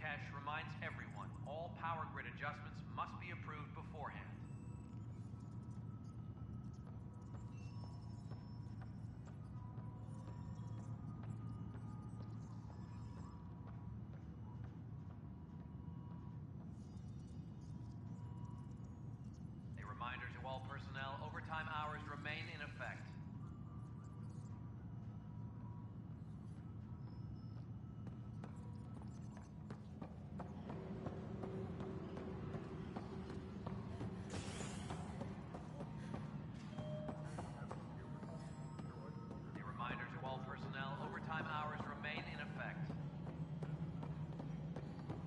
Kesh reminds everyone all power grid adjustments must be approved beforehand. A reminder to all personnel, overtime hours remain in effect.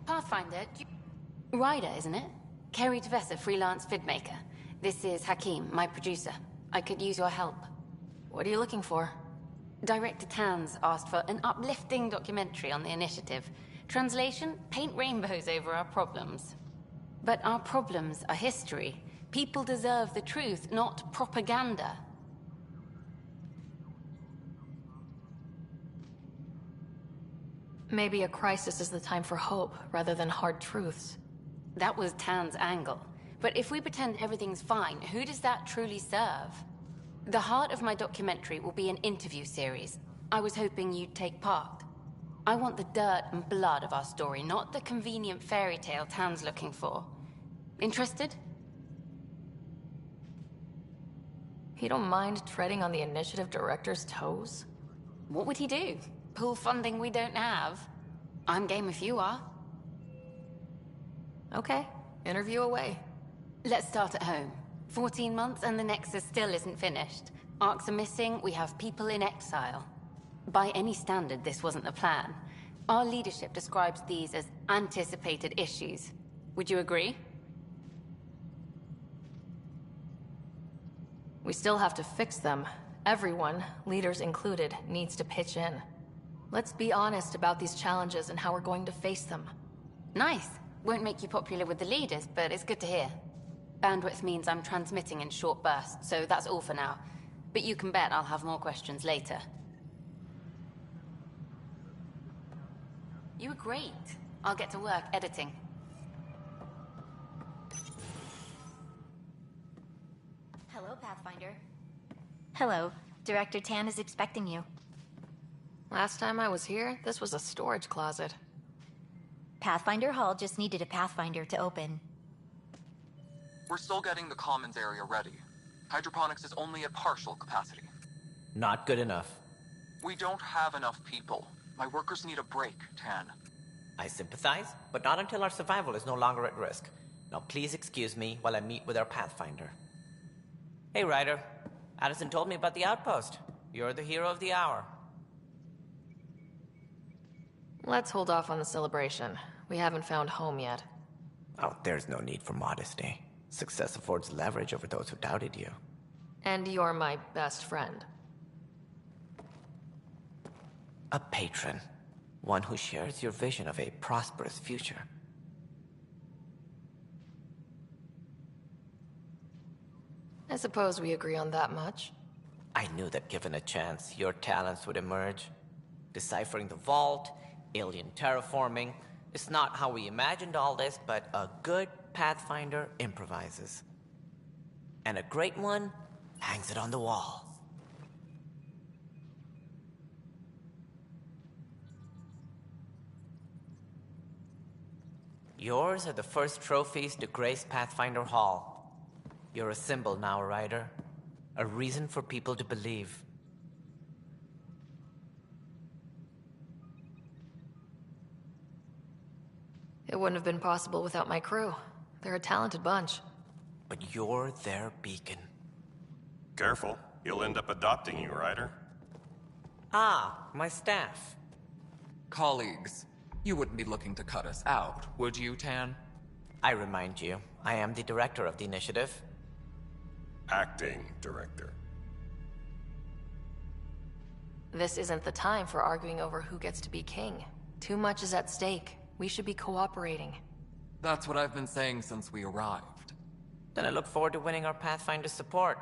Pathfinder, Ryder, isn't it? Kerry Tvessa, freelance vidmaker. This is Hakim, my producer. I could use your help. What are you looking for? Director Tanz asked for an uplifting documentary on the initiative. Translation, paint rainbows over our problems. But our problems are history. People deserve the truth, not propaganda. Maybe a crisis is the time for hope, rather than hard truths. That was Tan's angle. But if we pretend everything's fine, who does that truly serve? The heart of my documentary will be an interview series. I was hoping you'd take part. I want the dirt and blood of our story, not the convenient fairy tale Tan's looking for. Interested? You don't mind treading on the initiative director's toes? What would he do? Pull funding we don't have? I'm game if you are. Okay, interview away. Let's start at home. 14 months and the Nexus still isn't finished. Arcs are missing, we have people in exile. By any standard, this wasn't the plan. Our leadership describes these as anticipated issues. Would you agree? We still have to fix them. Everyone, leaders included, needs to pitch in. Let's be honest about these challenges and how we're going to face them. Nice. Won't make you popular with the leaders, but it's good to hear. Bandwidth means I'm transmitting in short bursts, so that's all for now. But you can bet I'll have more questions later. You were great. I'll get to work editing. Hello, Pathfinder. Hello. Director Tan is expecting you. Last time I was here, this was a storage closet. Pathfinder Hall just needed a Pathfinder to open. We're still getting the commons area ready. Hydroponics is only at partial capacity. Not good enough. We don't have enough people. My workers need a break, Tan. I sympathize, but not until our survival is no longer at risk. Now please excuse me while I meet with our Pathfinder. Hey, Ryder. Addison told me about the outpost. You're the hero of the hour. Let's hold off on the celebration. We haven't found home yet. Oh, there's no need for modesty. Success affords leverage over those who doubted you. And you're my best friend. A patron. One who shares your vision of a prosperous future. I suppose we agree on that much. I knew that given a chance, your talents would emerge. Deciphering the vault, alien terraforming. It's not how we imagined all this, but a good Pathfinder improvises. And a great one hangs it on the wall. Yours are the first trophies to grace Pathfinder Hall. You're a symbol now, Ryder. A reason for people to believe. It wouldn't have been possible without my crew. They're a talented bunch. But you're their beacon. Careful. He'll end up adopting you, Ryder. Ah, my staff. Colleagues, you wouldn't be looking to cut us out, would you, Tan? I remind you, I am the director of the initiative. Acting director. This isn't the time for arguing over who gets to be king. Too much is at stake. We should be cooperating. That's what I've been saying since we arrived. Then I look forward to winning our Pathfinder's support.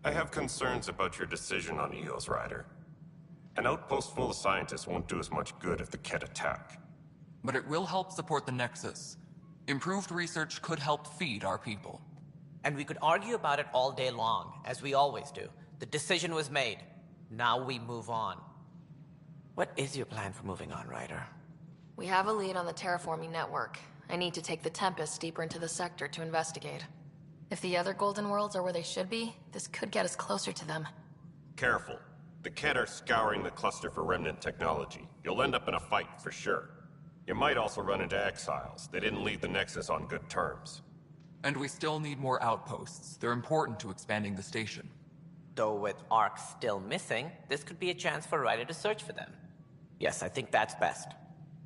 I have concerns about your decision on Eos, Ryder. An outpost full of scientists won't do as much good if the Ket attack. but it will help support the Nexus. Improved research could help feed our people. And we could argue about it all day long, as we always do. The decision was made. Now we move on. What is your plan for moving on, Ryder? We have a lead on the terraforming network. I need to take the Tempest deeper into the sector to investigate. If the other Golden Worlds are where they should be, this could get us closer to them. Careful. The Kett are scouring the cluster for remnant technology. You'll end up in a fight, for sure. You might also run into exiles. They didn't leave the Nexus on good terms. And we still need more outposts. They're important to expanding the station. Though with Ark still missing, this could be a chance for Ryder to search for them. Yes, I think that's best.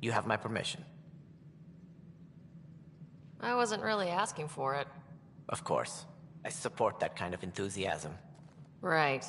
You have my permission. I wasn't really asking for it. Of course. I support that kind of enthusiasm. Right.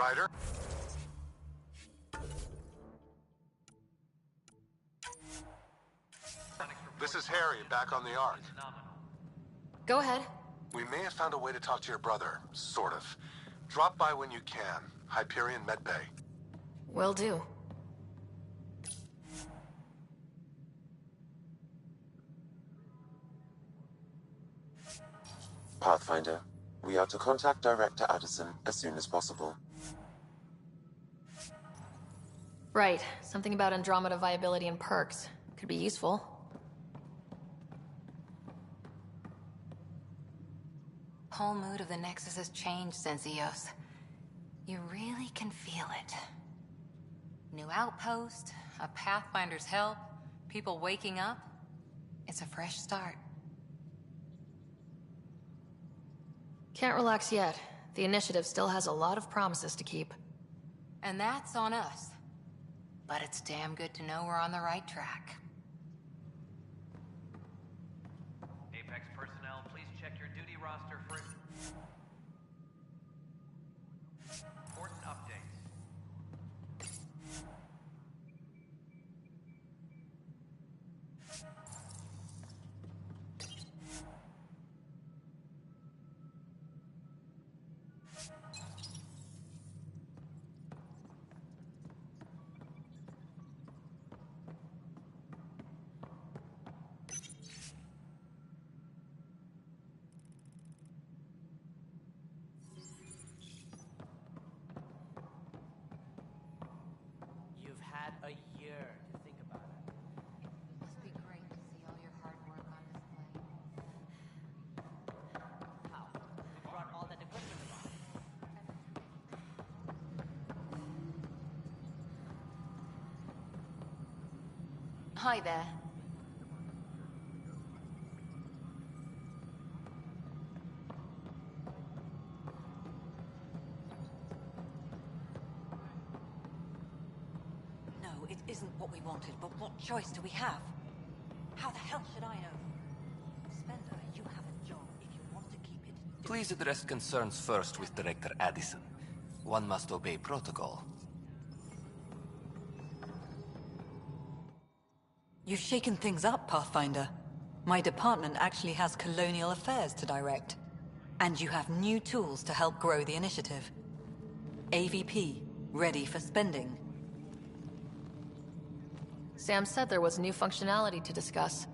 Ryder? This is Harry, back on the Ark. Go ahead. We may have found a way to talk to your brother, sort of. Drop by when you can. Hyperion Medbay. Will do. Pathfinder, we are to contact Director Addison as soon as possible. Right. Something about Andromeda viability and perks. Could be useful. Whole mood of the Nexus has changed since Eos. You really can feel it. New outpost, a Pathfinder's help, people waking up. It's a fresh start. Can't relax yet. The initiative still has a lot of promises to keep. And that's on us. But it's damn good to know we're on the right track. Apex personnel, please check your duty roster for important updates. Hi there. No, it isn't what we wanted, but what choice do we have? How the hell should I know? Spender, you have a job. If you want to keep it... Please address concerns first with Director Addison. One must obey protocol. You've shaken things up, Pathfinder. My department actually has colonial affairs to direct. And you have new tools to help grow the initiative. AVP, ready for spending. Sam said there was new functionality to discuss.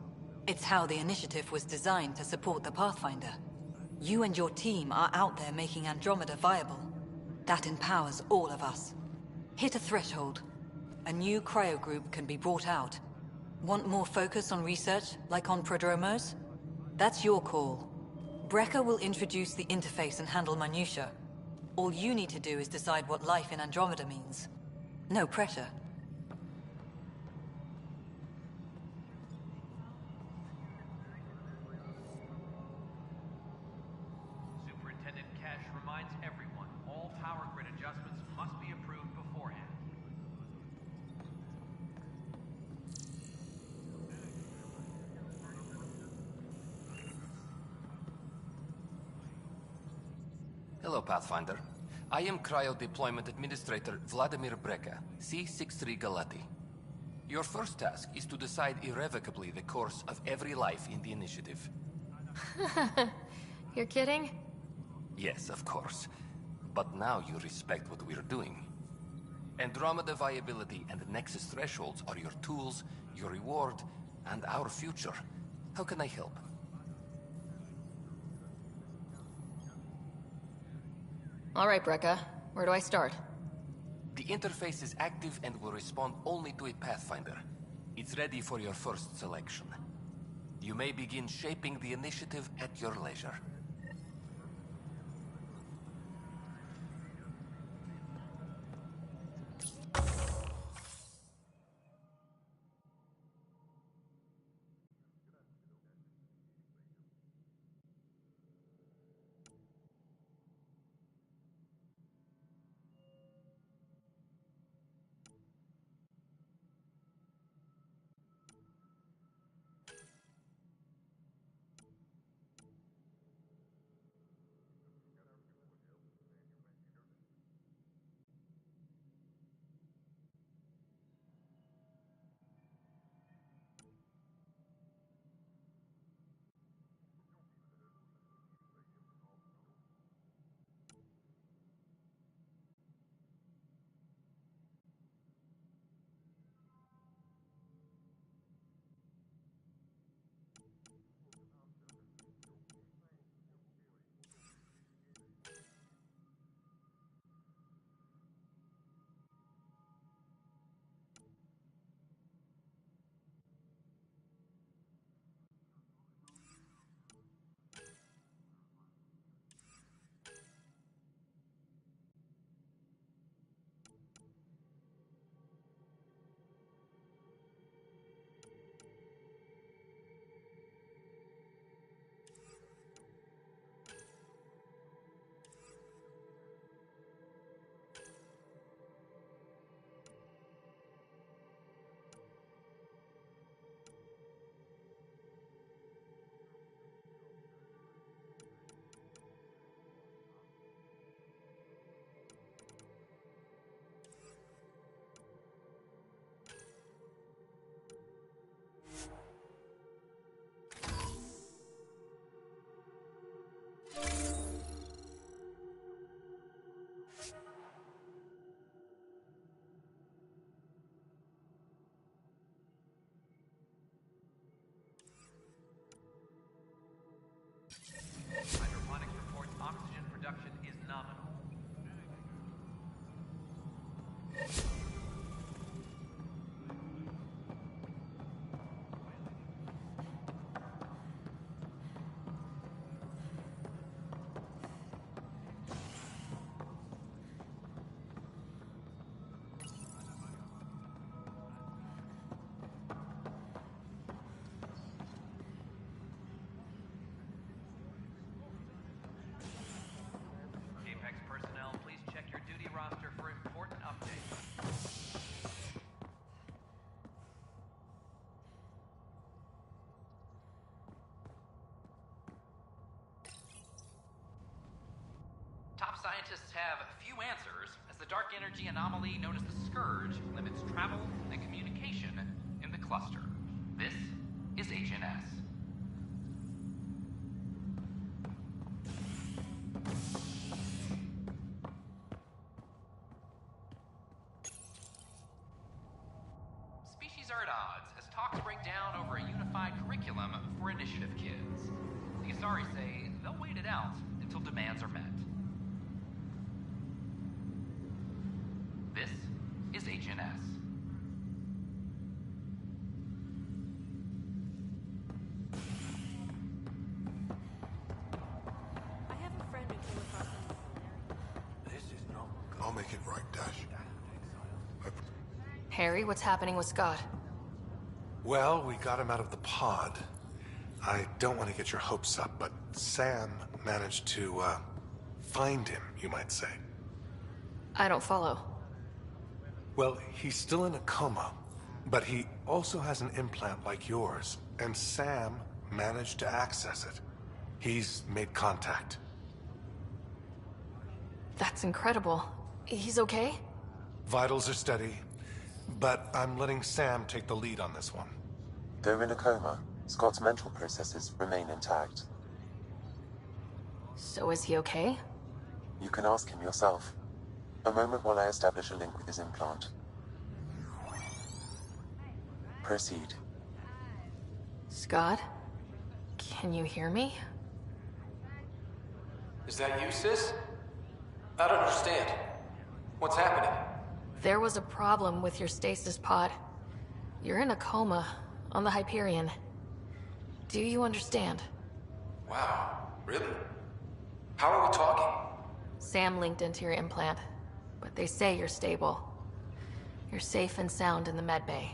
It's how the initiative was designed to support the Pathfinder. You and your team are out there making Andromeda viable. That empowers all of us. Hit a threshold. A new cryo group can be brought out. Want more focus on research, like on Prodromos? That's your call. Brecker will introduce the interface and handle minutiae. All you need to do is decide what life in Andromeda means. No pressure. Superintendent Kesh reminds everyone all power grid adjustments must be approved beforehand. Hello, Pathfinder. I am Cryo Deployment Administrator Vladimir Breka, C-63 Galati. Your first task is to decide irrevocably the course of every life in the initiative. You're kidding? Yes, of course. But now you respect what we're doing. Andromeda viability and Nexus thresholds are your tools, your reward, and our future. How can I help? All right, Brecca. Where do I start? The interface is active and will respond only to a Pathfinder. It's ready for your first selection. You may begin shaping the initiative at your leisure. Top scientists have few answers, as the dark energy anomaly known as the Scourge limits travel and communication in the cluster. This is Agent S. Species are at odds as talks break down over a unified curriculum for initiative kids. The Asari say they'll wait it out until demands are met. This is Agent S. I have a friend who came across them. This is not good. I'll make it right, Dash. Harry, what's happening with Scott? Well, we got him out of the pod. I don't want to get your hopes up, but Sam managed to, find him, you might say. I don't follow. Well, he's still in a coma, but he also has an implant like yours, and Sam managed to access it. He's made contact. That's incredible. He's okay? Vitals are steady, but I'm letting Sam take the lead on this one. Though in a coma, Scott's mental processes remain intact. So is he okay? You can ask him yourself. A moment while I establish a link with his implant. Proceed. Scott? Can you hear me? Is that you, sis? I don't understand. What's happening? There was a problem with your stasis pod. You're in a coma on the Hyperion. Do you understand? Wow, really? How are we talking? Sam linked into your implant, but they say you're stable. You're safe and sound in the medbay.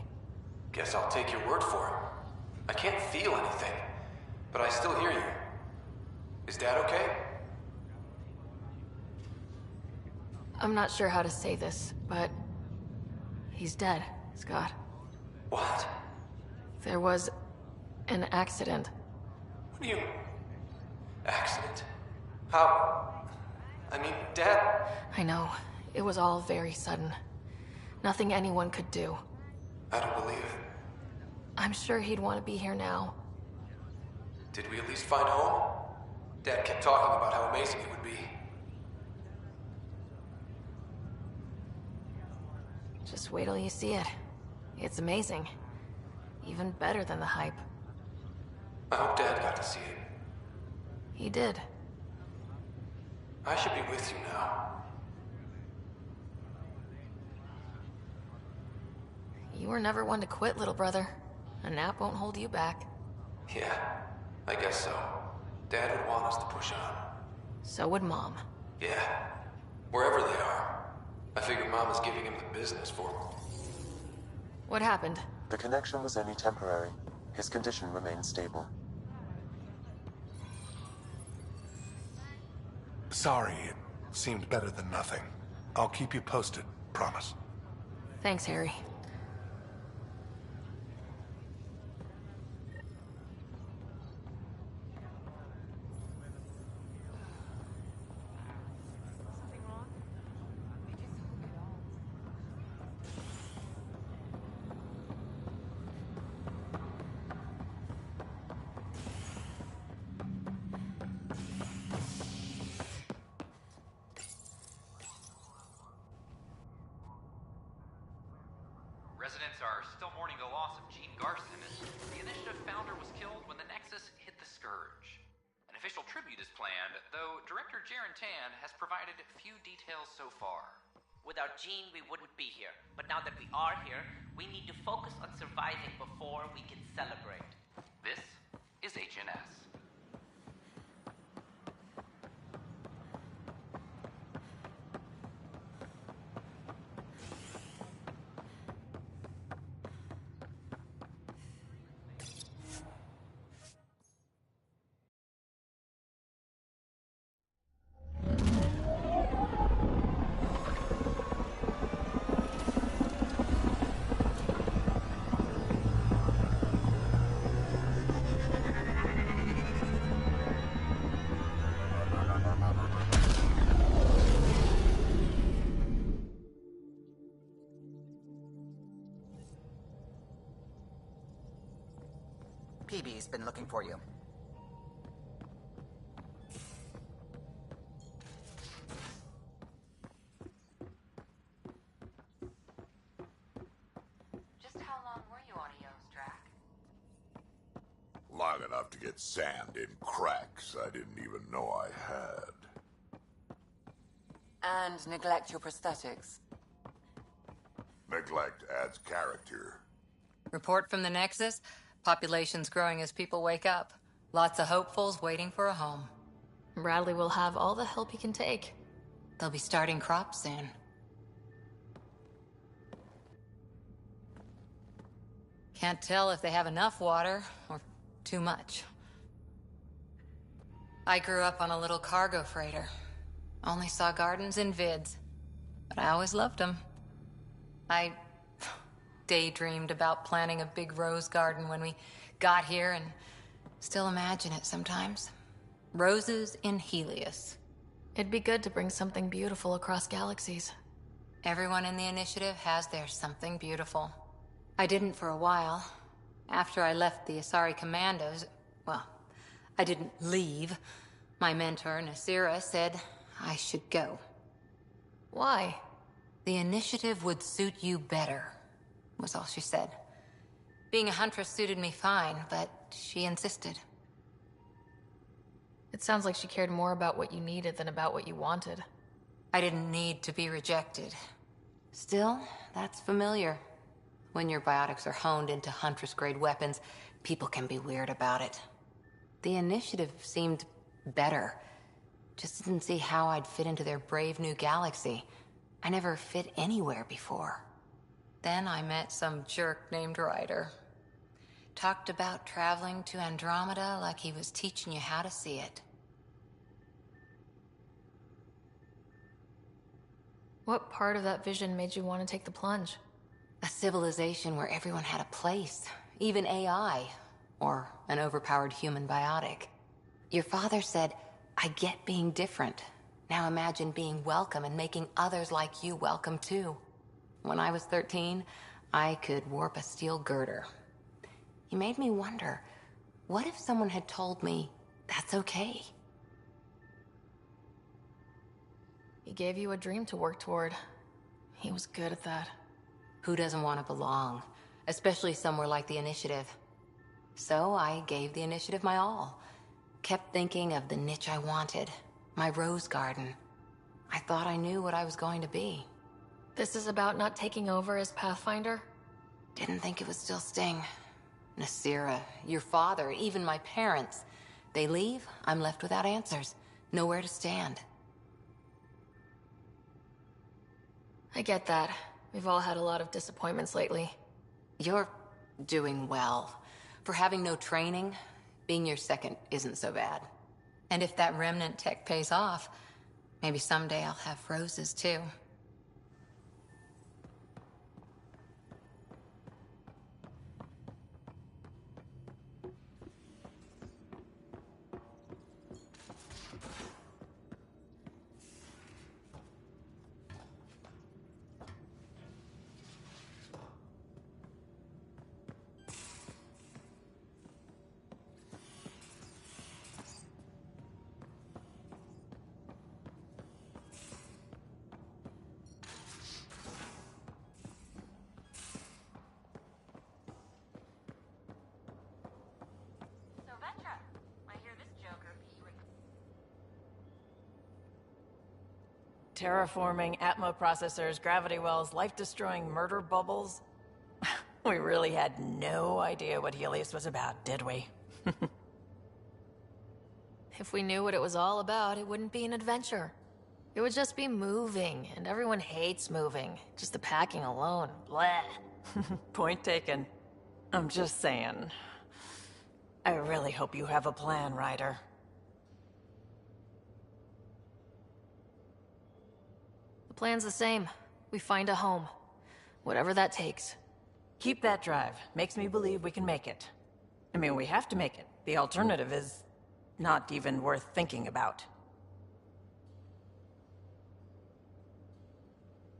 Guess I'll take your word for it. I can't feel anything, but I still hear you. Is Dad okay? I'm not sure how to say this, but he's dead, Scott. What? There was an accident. What do you... Accident? How... I mean, Dad... I know. It was all very sudden. Nothing anyone could do. I don't believe it. I'm sure he'd want to be here now. Did we at least find home? Dad kept talking about how amazing it would be. Just wait till you see it. It's amazing. Even better than the hype. I hope Dad got to see it. He did. I should be with you now. You were never one to quit, little brother. A nap won't hold you back. Yeah, I guess so. Dad would want us to push on. So would Mom. Yeah, wherever they are. I figure Mama's giving him the business for him. What happened? The connection was only temporary. His condition remains stable. Sorry, it seemed better than nothing. I'll keep you posted, promise. Thanks, Harry. Residents are still mourning the loss of Gene Garson. The initiative founder was killed when the Nexus hit the Scourge. An official tribute is planned, though Director Jaren Tan has provided few details so far. Without Gene, we wouldn't be here. But now that we are here, we need to focus on surviving before we can celebrate. This is HNS. PB's been looking for you. Just how long were you on Eos, Drac? Long enough to get sand in cracks I didn't even know I had. And neglect your prosthetics. Neglect adds character. Report from the Nexus. Population's growing as people wake up. Lots of hopefuls waiting for a home. Bradley will have all the help he can take. They'll be starting crops soon. Can't tell if they have enough water or too much. I grew up on a little cargo freighter. Only saw gardens in vids, but I always loved them. I daydreamed about planting a big rose garden when we got here and still imagine it sometimes. Roses in Helios. It'd be good to bring something beautiful across galaxies. Everyone in the initiative has their something beautiful. I didn't for a while. After I left the Asari Commandos, well, I didn't leave. My mentor, Nasira, said I should go. Why? The initiative would suit you better, was all she said. Being a huntress suited me fine, but she insisted. It sounds like she cared more about what you needed than about what you wanted. I didn't need to be rejected. Still, that's familiar. When your biotics are honed into huntress-grade weapons, people can be weird about it. The initiative seemed better. Just didn't see how I'd fit into their brave new galaxy. I never fit anywhere before. Then I met some jerk named Ryder. Talked about traveling to Andromeda like he was teaching you how to see it. What part of that vision made you want to take the plunge? A civilization where everyone had a place, even AI, or an overpowered human biotic. Your father said, I get being different. Now imagine being welcome and making others like you welcome too. When I was 13, I could warp a steel girder. He made me wonder, what if someone had told me that's okay? He gave you a dream to work toward. He was good at that. Who doesn't want to belong? Especially somewhere like the Initiative. So I gave the Initiative my all. Kept thinking of the niche I wanted. My rose garden. I thought I knew what I was going to be. This is about not taking over as Pathfinder? Didn't think it would still sting. Nasira, your father, even my parents. They leave, I'm left without answers. Nowhere to stand. I get that. We've all had a lot of disappointments lately. You're doing well. For having no training, being your second isn't so bad. And if that remnant tech pays off, maybe someday I'll have roses too. Terraforming, Atmo processors, gravity wells, life-destroying murder bubbles. We really had no idea what Helios was about, did we? If we knew what it was all about, it wouldn't be an adventure. It would just be moving, and everyone hates moving. Just the packing alone, bleh. Point taken. I'm just saying. I really hope you have a plan, Ryder. The plan's the same. We find a home. Whatever that takes. Keep that drive. Makes me believe we can make it. I mean, we have to make it. The alternative is not even worth thinking about.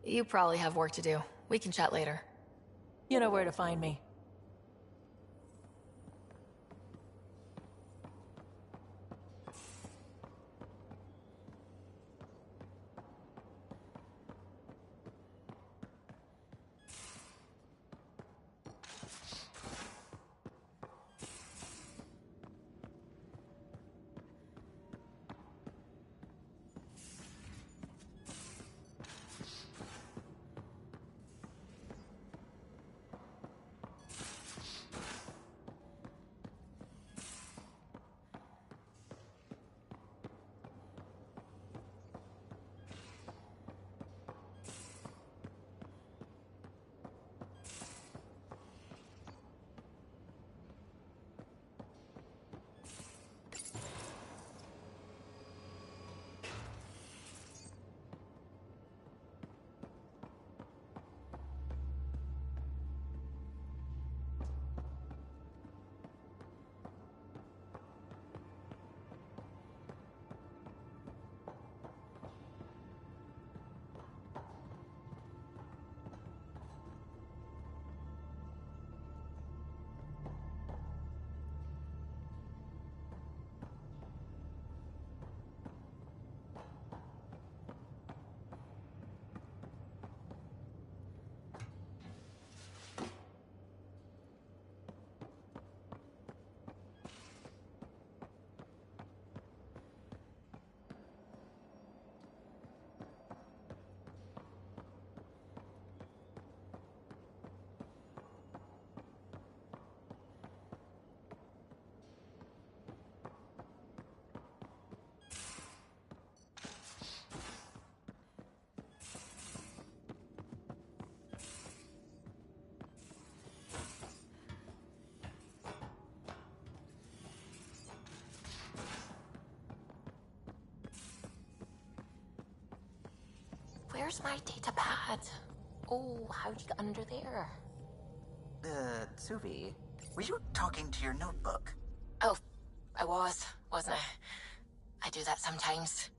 You probably have work to do. We can chat later. You know where to find me. Where's my data pad? Oh, how'd you get under there? Suvi, were you talking to your notebook? Oh, I wasn't I? I do that sometimes.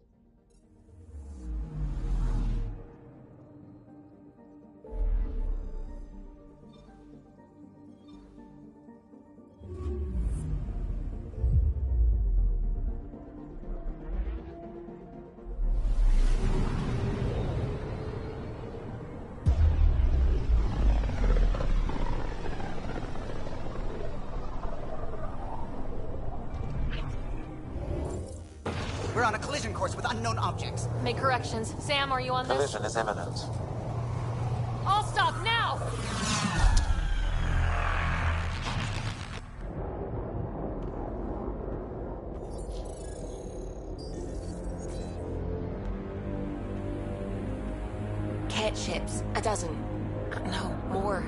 We're on a collision course with unknown objects. Make corrections. Sam, are you on this? Collision is imminent. All stop now! Cat ships. A dozen. No, more.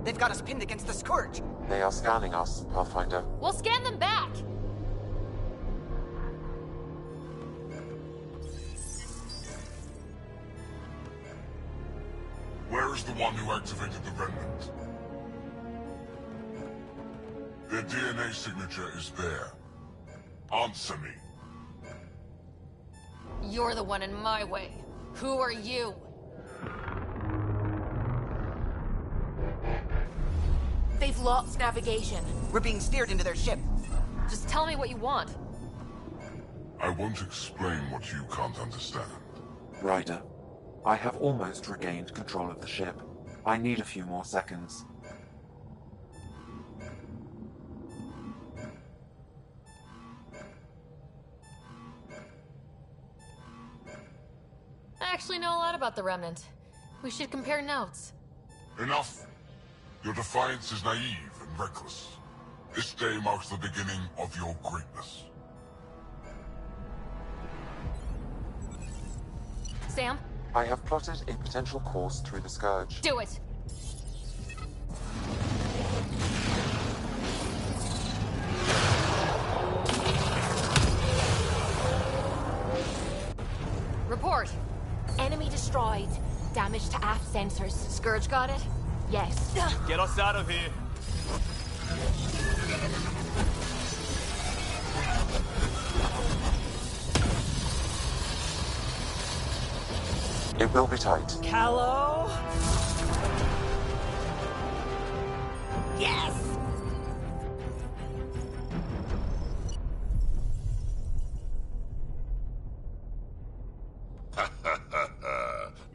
They've got us pinned against the Scourge. They are scanning us, Pathfinder. We'll scan them back! Where is the one who activated the remnant? Their DNA signature is there. Answer me. You're the one in my way. Who are you? They've lost navigation. We're being steered into their ship. Just tell me what you want. I won't explain what you can't understand. Ryder, I have almost regained control of the ship. I need a few more seconds. I actually know a lot about the Remnant. We should compare notes. Enough! Your defiance is naive and reckless. This day marks the beginning of your greatness. Sam? I have plotted a potential course through the Scourge. Do it! Report. Enemy destroyed. Damage to aft sensors. Scourge got it? Yes. Get us out of here. It will be tight. Callow? Yes!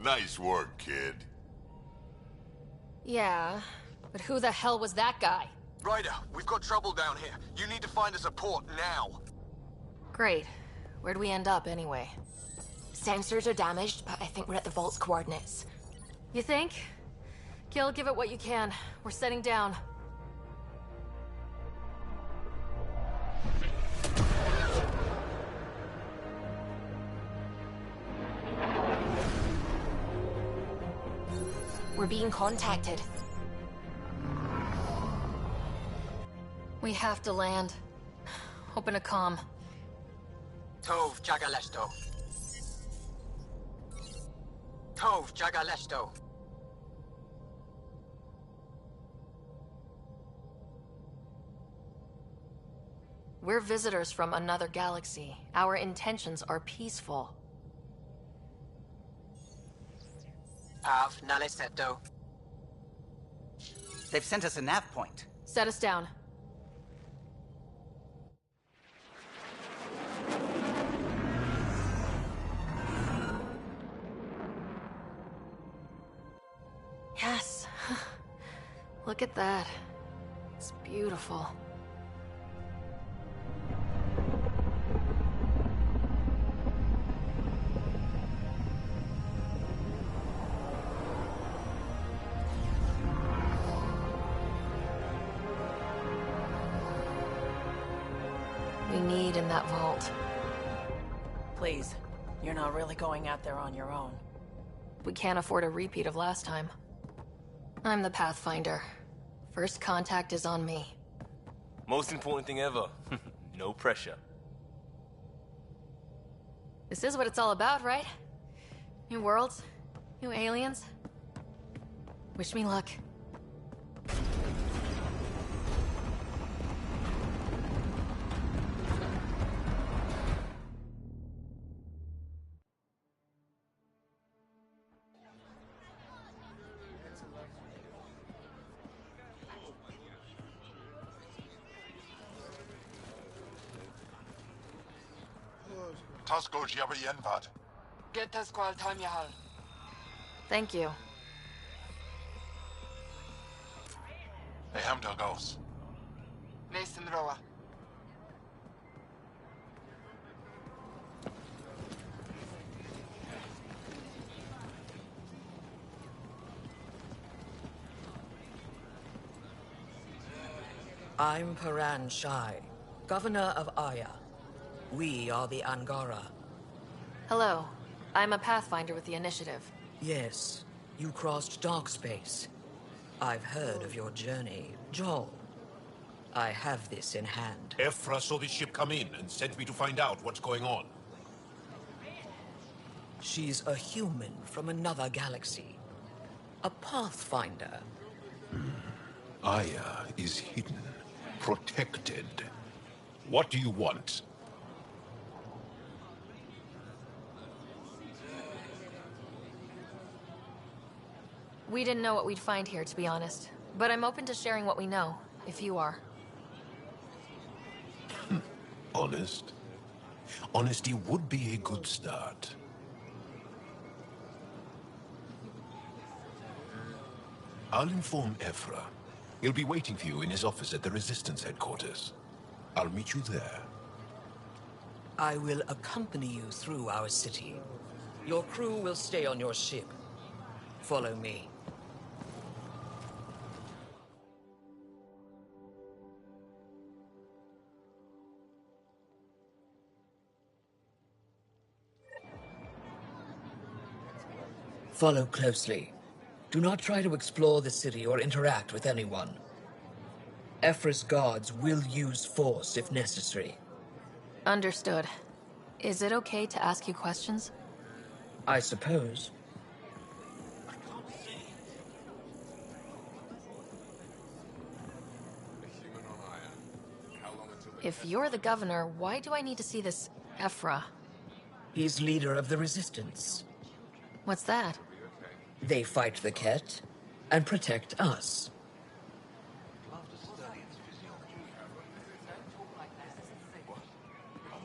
Nice work, kid. Yeah, but who the hell was that guy? Ryder, we've got trouble down here. You need to find us a port now. Great. Where'd we end up, anyway? Sensors are damaged, but I think we're at the vault's coordinates. You think? Gil, give it what you can. We're setting down. We're being contacted. We have to land. Open a comm. Tov Jagaleshto. Tov Jagaleshto. We're visitors from another galaxy. Our intentions are peaceful. Av Naleseto. They've sent us a nav point. Set us down. Yes. Look at that. It's beautiful. We need in that vault. Please, you're not really going out there on your own. We can't afford a repeat of last time. I'm the Pathfinder. First contact is on me. Most important thing ever. No pressure. This is what it's all about, right? New worlds, new aliens. Wish me luck. Tasko Jiabayenvad. Get Tasqual Tamyahal. Thank you. Ehamdel goes. Nathan Roa. I'm Paran Shai, Governor of Aya. We are the Angara. Hello. I'm a Pathfinder with the Initiative. Yes, you crossed dark space. I've heard of your journey, Joel. I have this in hand. Ephra saw this ship come in and sent me to find out what's going on. She's a human from another galaxy. A Pathfinder. Aya is hidden, protected. What do you want? We didn't know what we'd find here, to be honest. But I'm open to sharing what we know, if you are. Honest? Honesty would be a good start. I'll inform Ephra. He'll be waiting for you in his office at the Resistance headquarters. I'll meet you there. I will accompany you through our city. Your crew will stay on your ship. Follow me. Follow closely. Do not try to explore the city or interact with anyone. Ephra's guards will use force if necessary. Understood. Is it okay to ask you questions? I suppose. If you're the governor, why do I need to see this Ephra? He's leader of the Resistance. What's that? They fight the Ket and protect us. I'm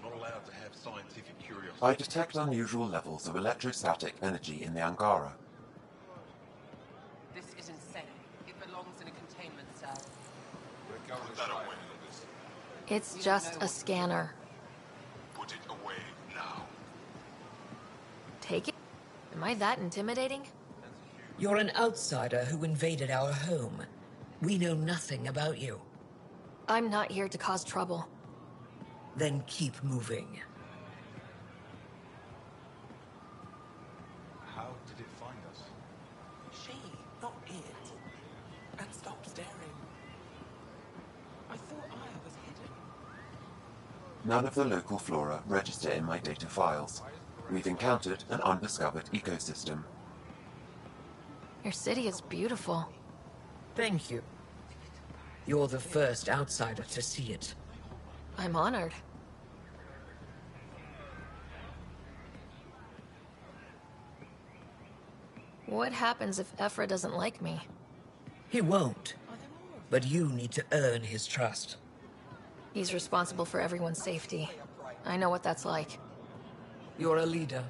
not allowed to have scientific curiosity. I detect unusual levels of electrostatic energy in the Angara. This is insane. It belongs in a containment cell. Put that away. It's just a scanner. Put it away now. Take it? Am I that intimidating? You're an outsider who invaded our home. We know nothing about you. I'm not here to cause trouble. Then keep moving. How did it find us? She, not it. And stop staring. I thought Aya was hidden. None of the local flora register in my data files. We've encountered an undiscovered ecosystem. Your city is beautiful. Thank you. You're the first outsider to see it. I'm honored. What happens if Ephra doesn't like me? He won't. But you need to earn his trust. He's responsible for everyone's safety. I know what that's like. You're a leader.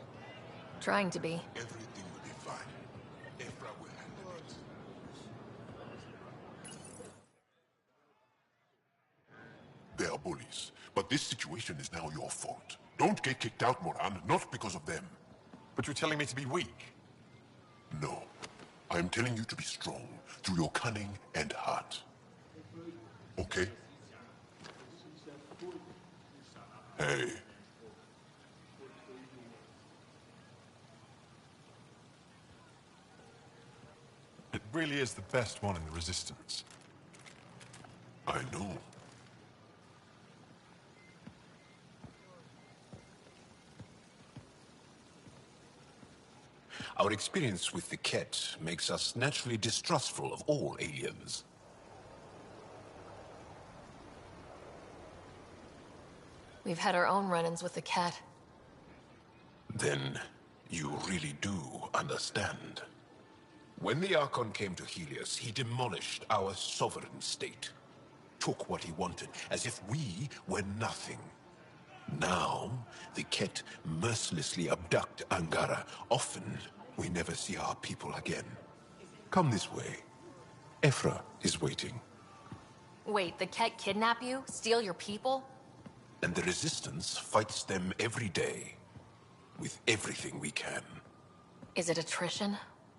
Trying to be. Everything will be fine. Ephra will handle it. They are bullies, but this situation is now your fault. Don't get kicked out, Moran, not because of them. But you're telling me to be weak? No. I am telling you to be strong through your cunning and heart. Okay? Hey. It really is the best one in the Resistance. I know. Our experience with the Ket makes us naturally distrustful of all aliens. We've had our own run-ins with the cat. Then you really do understand. When the Archon came to Helios, he demolished our sovereign state. Took what he wanted, as if we were nothing. Now, the Ket mercilessly abduct Angara. Often, we never see our people again. Come this way. Ephra is waiting. Wait, the cat kidnap you? Steal your people? And the Resistance fights them every day. With everything we can. Is it attrition?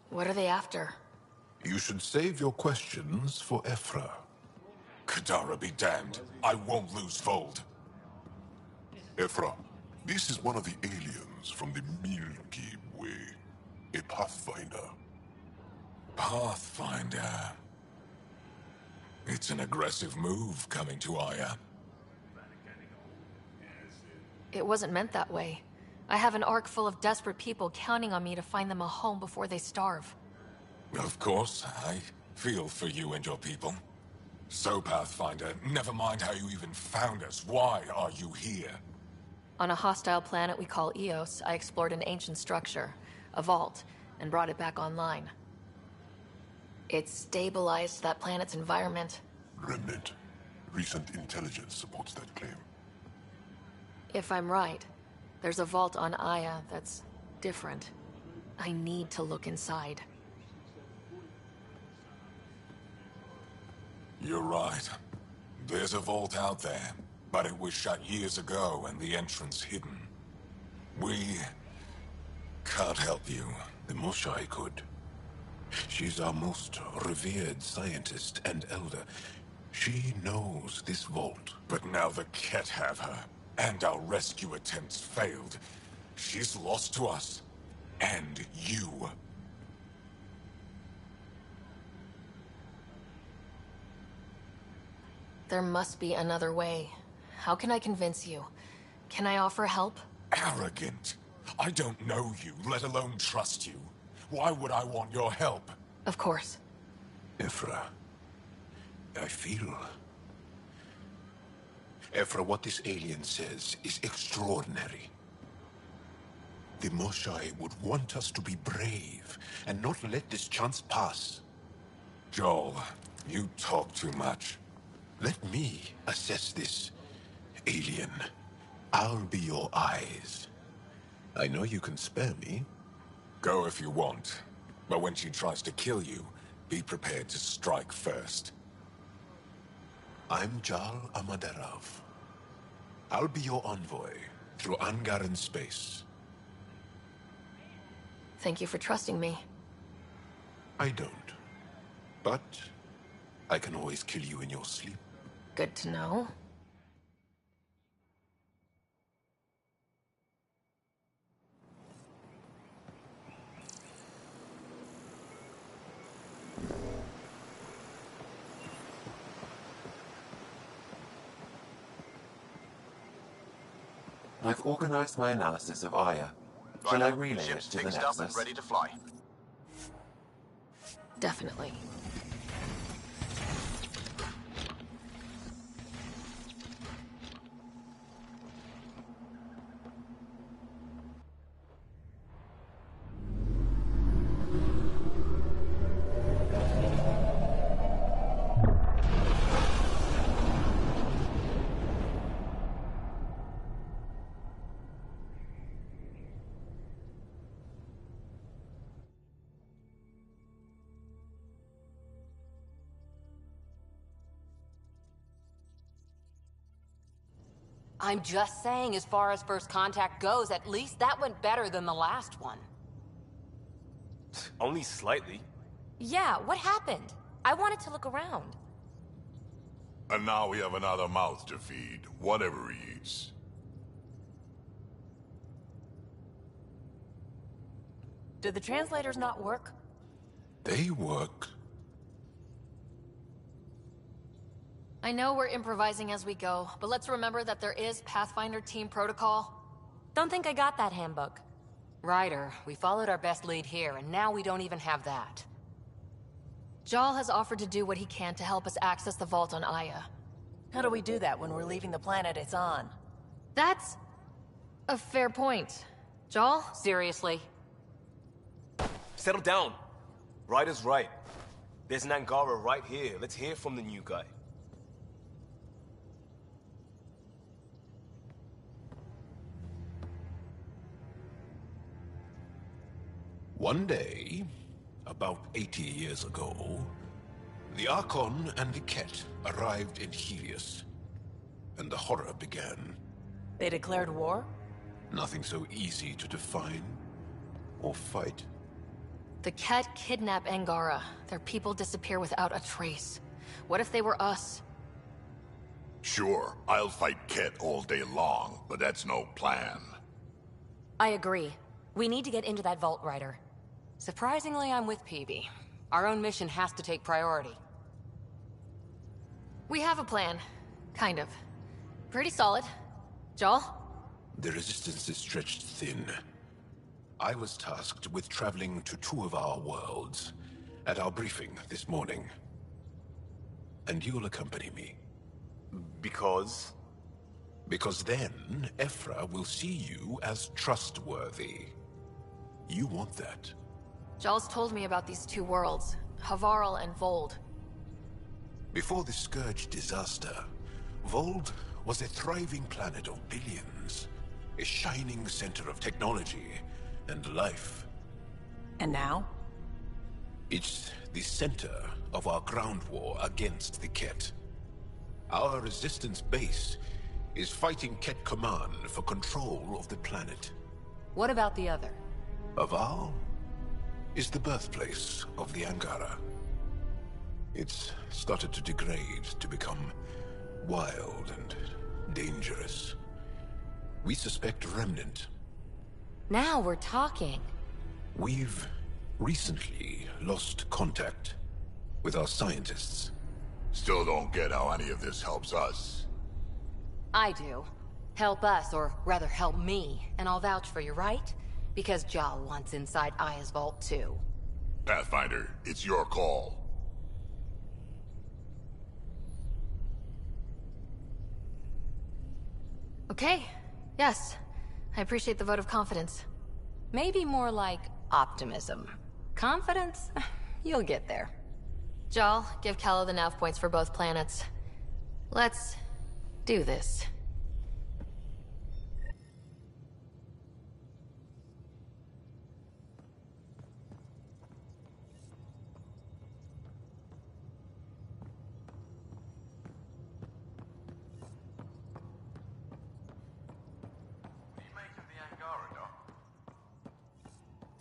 What are they after? You should save your questions for Ephra. Kadara be damned. I won't lose Fold. Ephra, this is one of the aliens from the Milky Way. A Pathfinder. Pathfinder. It's an aggressive move coming to Aya. It wasn't meant that way. I have an ark full of desperate people counting on me to find them a home before they starve. Of course, I feel for you and your people. So, Pathfinder, never mind how you even found us. Why are you here? On a hostile planet we call Eos, I explored an ancient structure, a vault, and brought it back online. It stabilized that planet's environment. Remnant. Recent intelligence supports that claim. If I'm right, there's a vault on Aya that's different. I need to look inside. You're right. There's a vault out there, but it was shut years ago and the entrance hidden. We can't help you. The Moshai could. She's our most revered scientist and elder. She knows this vault. But now the Ket have her, and our rescue attempts failed. She's lost to us. And you. There must be another way. How can I convince you? Can I offer help? Arrogant. I don't know you, let alone trust you. Why would I want your help? Of course. Ephra, I feel... Ephra, what this alien says is extraordinary. The Moshai would want us to be brave and not let this chance pass. Joel, you talk too much. Let me assess this, alien. I'll be your eyes. I know you can spare me. Go if you want. But when she tries to kill you, be prepared to strike first. I'm Jal Amaderov. I'll be your envoy through Angaran space. Thank you for trusting me. I don't. But I can always kill you in your sleep. Good to know. I've organized my analysis of Aya. Shall I relay it to the Nexus? Ready to fly. Definitely. I'm just saying, as far as first contact goes, at least that went better than the last one. Only slightly. Yeah, what happened? I wanted to look around. And now we have another mouth to feed, whatever he eats. Did the translators not work? They work. I know we're improvising as we go, but let's remember that there is Pathfinder team protocol. Don't think I got that handbook. Ryder, we followed our best lead here, and now we don't even have that. Jal has offered to do what he can to help us access the vault on Aya. How do we do that when we're leaving the planet it's on? That's a fair point. Jal? Seriously? Settle down. Ryder's right. There's an Angara right here. Let's hear from the new guy. One day, about 80 years ago, the Archon and the Ket arrived in Helios, and the horror began. They declared war? Nothing so easy to define or fight. The Ket kidnap Angara. Their people disappear without a trace. What if they were us? Sure, I'll fight Ket all day long, but that's no plan. I agree. We need to get into that vault, Ryder. Surprisingly, I'm with Peavy. Our own mission has to take priority. We have a plan. Kind of. Pretty solid. Jal? The resistance is stretched thin. I was tasked with traveling to two of our worlds at our briefing this morning. And you'll accompany me. Because? Because then, Ephra will see you as trustworthy. You want that. Jal's told me about these two worlds, Havarl and Vold. Before the Scourge disaster, Vold was a thriving planet of billions. A shining center of technology and life. And now? It's the center of our ground war against the Ket. Our resistance base is fighting Ket Command for control of the planet. What about the other? Havarl is the birthplace of the Angara. It's started to degrade, to become wild and dangerous. We suspect Remnant. Now we're talking. We've recently lost contact with our scientists. Still don't get how any of this helps us. I do. Help us, or rather help me, and I'll vouch for you, right? Because Jal wants inside Aya's vault too. Pathfinder, it's your call. Okay. Yes. I appreciate the vote of confidence. Maybe more like optimism. Confidence? You'll get there. Jal, give Calla the nav points for both planets. Let's do this.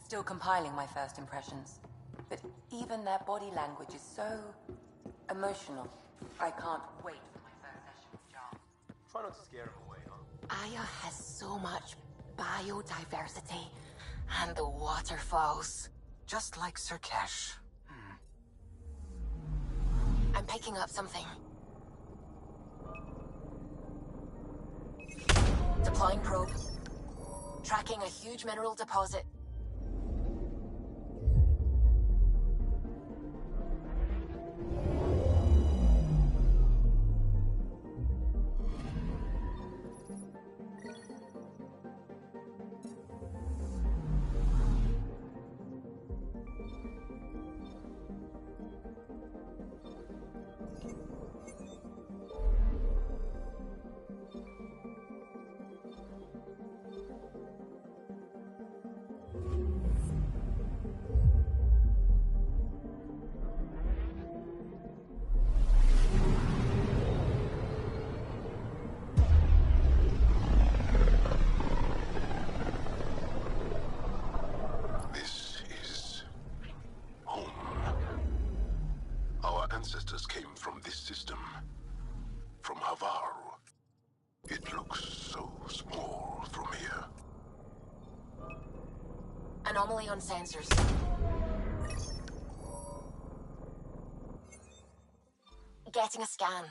Still compiling my first impressions. But even their body language is so emotional. I can't wait for my first session with Jal. Try not to scare him away, huh? Aya has so much biodiversity. And the waterfalls. Just like Sirkesh. I'm picking up something. Deploying probe. Tracking a huge mineral deposit. Ancestors came from this system, from Havarl. It looks so small from here. Anomaly on sensors. Getting a scan.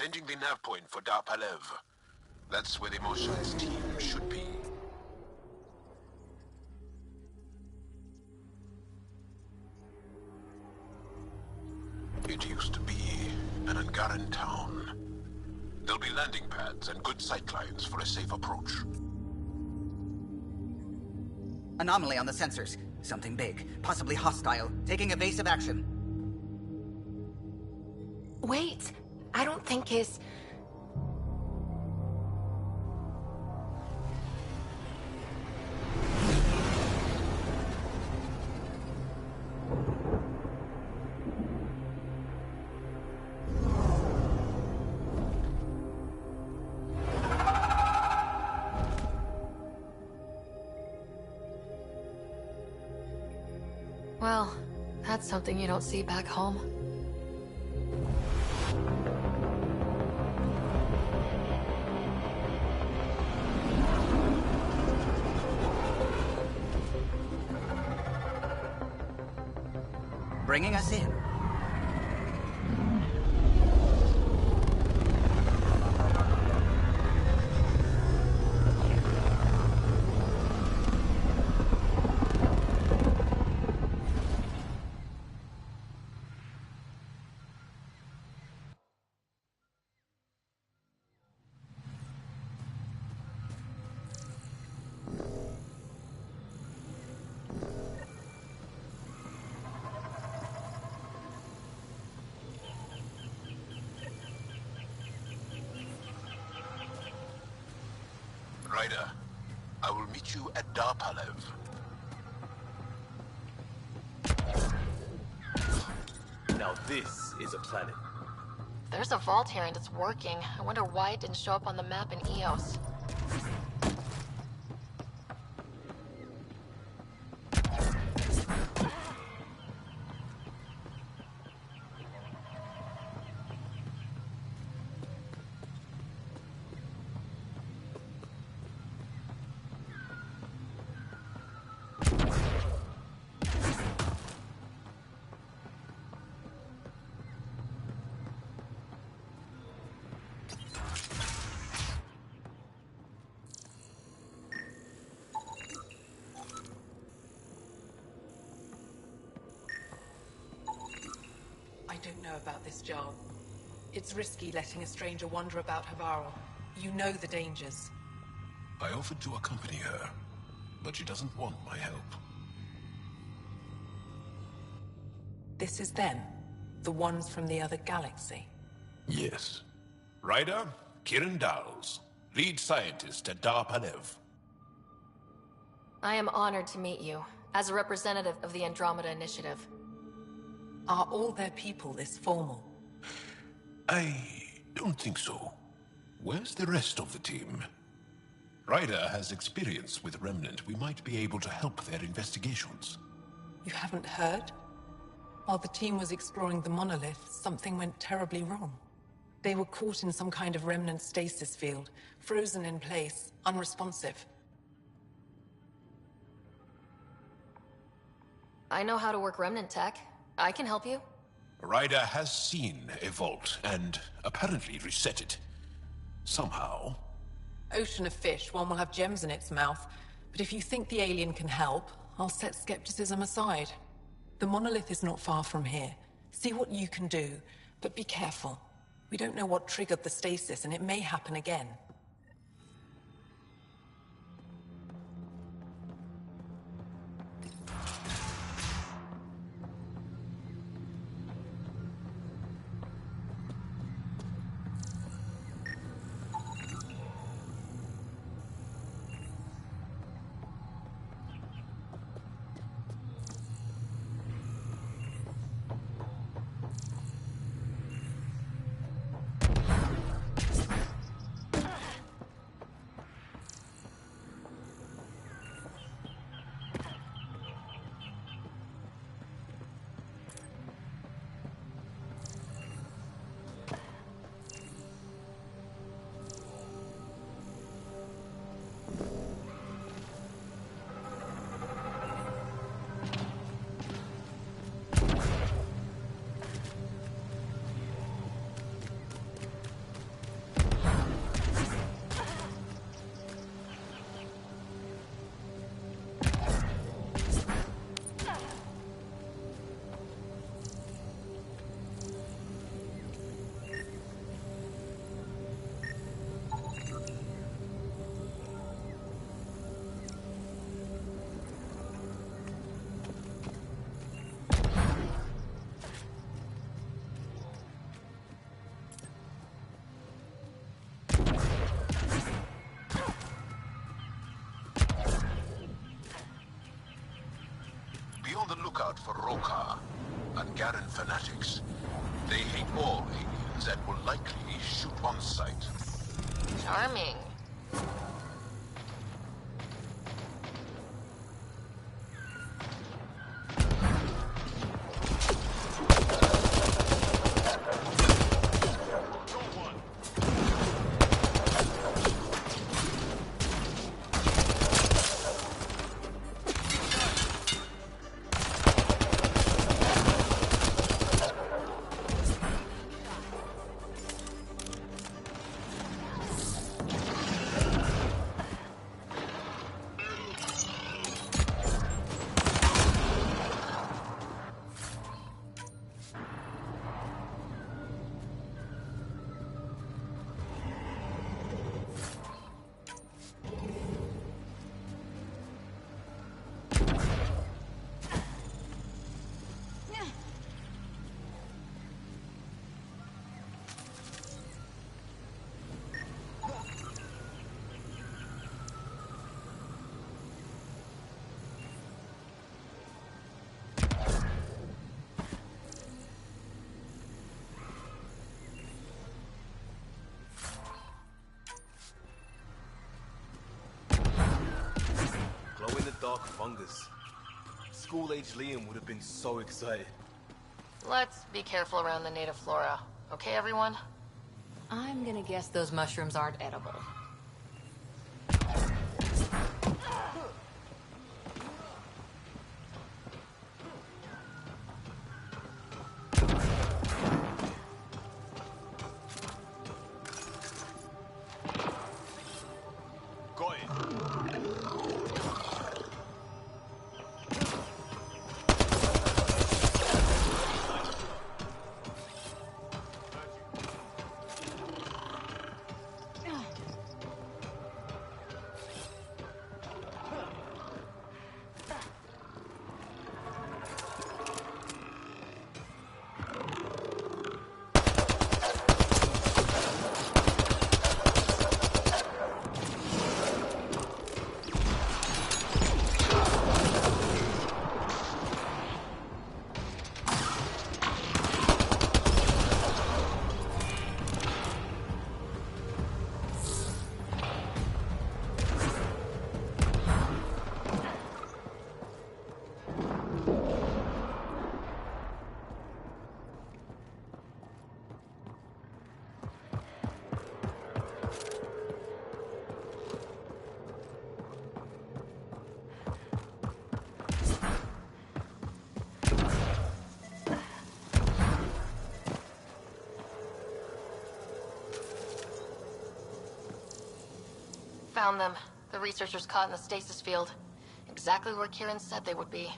Sending the nav point for Dar Palev. That's where the Mosha's team should be. It used to be an Angaran town. There'll be landing pads and good sightlines for a safe approach. Anomaly on the sensors. Something big, possibly hostile, taking evasive action. Wait, I don't think his... Well, that's something you don't see back home. Bringing us in. Ryder, I will meet you at Dar Palev. Now this is a planet. There's a vault here and it's working. I wonder why it didn't show up on the map in EOS. I don't know about this job. It's risky letting a stranger wander about Havaro. You know the dangers. I offered to accompany her, but she doesn't want my help. This is them. The ones from the other galaxy. Yes. Ryder, Kiran Dals, lead scientist at Dar Palev. I am honored to meet you, as a representative of the Andromeda Initiative. Are all their people this formal? I don't think so. Where's the rest of the team? Ryder has experience with Remnant. We might be able to help their investigations. You haven't heard? While the team was exploring the monolith, something went terribly wrong. They were caught in some kind of Remnant stasis field, frozen in place, unresponsive. I know how to work Remnant tech. I can help you. Ryder has seen a vault and apparently reset it. Somehow. Ocean of fish, one will have gems in its mouth. But if you think the alien can help, I'll set skepticism aside. The monolith is not far from here. See what you can do, but be careful. We don't know what triggered the stasis, and it may happen again. out for Roka and Garen fanatics. They hate all aliens and will likely shoot on sight. Charming. Glow-in-the-dark fungus. School-age Liam would have been so excited. Let's be careful around the native flora. Okay, everyone? I'm gonna guess those mushrooms aren't edible. Got it. Found them. The researchers caught in the stasis field. Exactly where Kieran said they would be.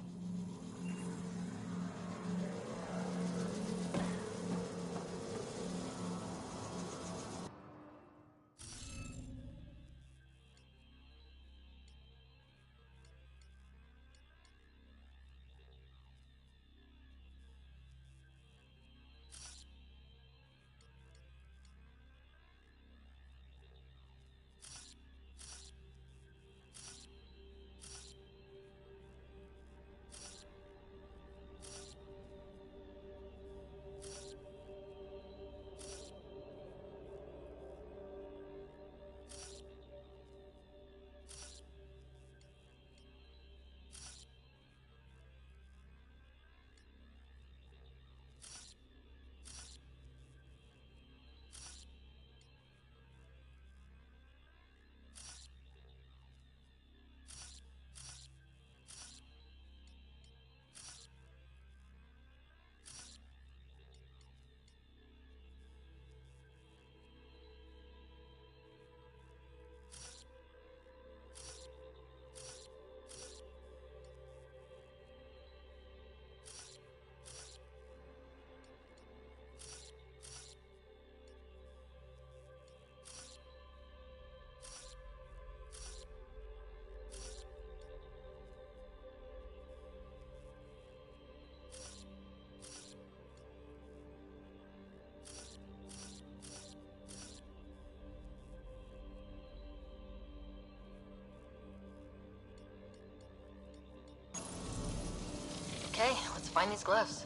find these glyphs.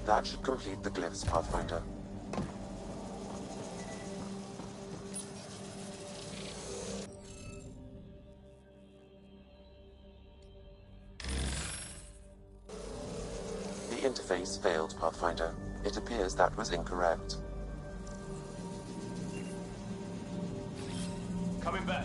That should complete the glyphs, Pathfinder. The interface failed, Pathfinder. It appears that was incorrect. Coming back.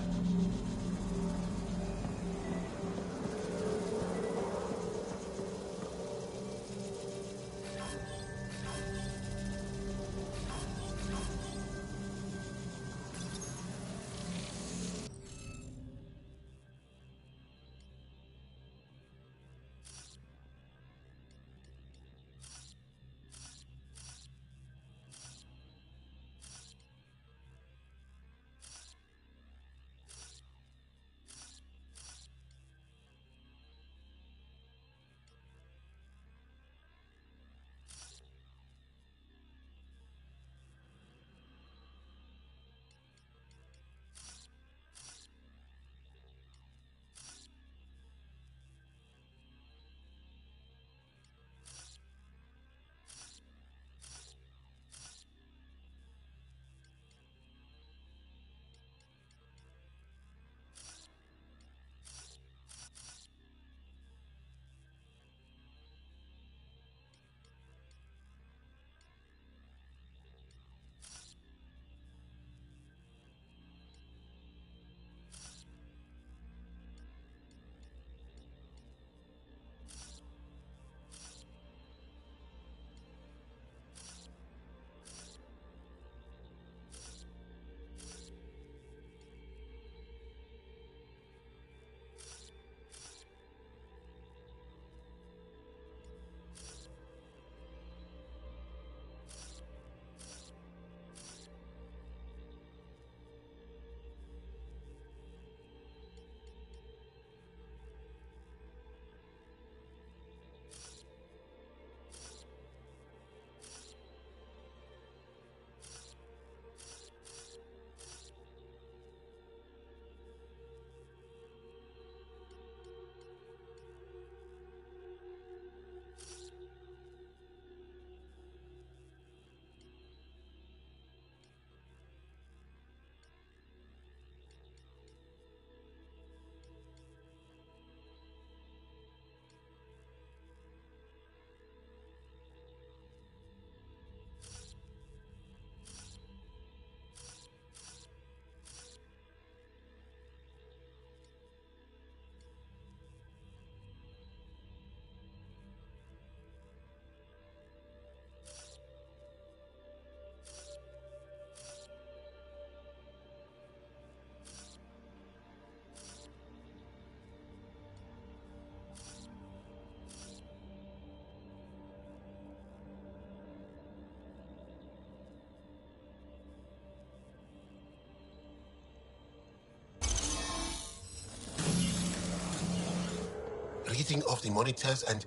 Reading of the monitors and...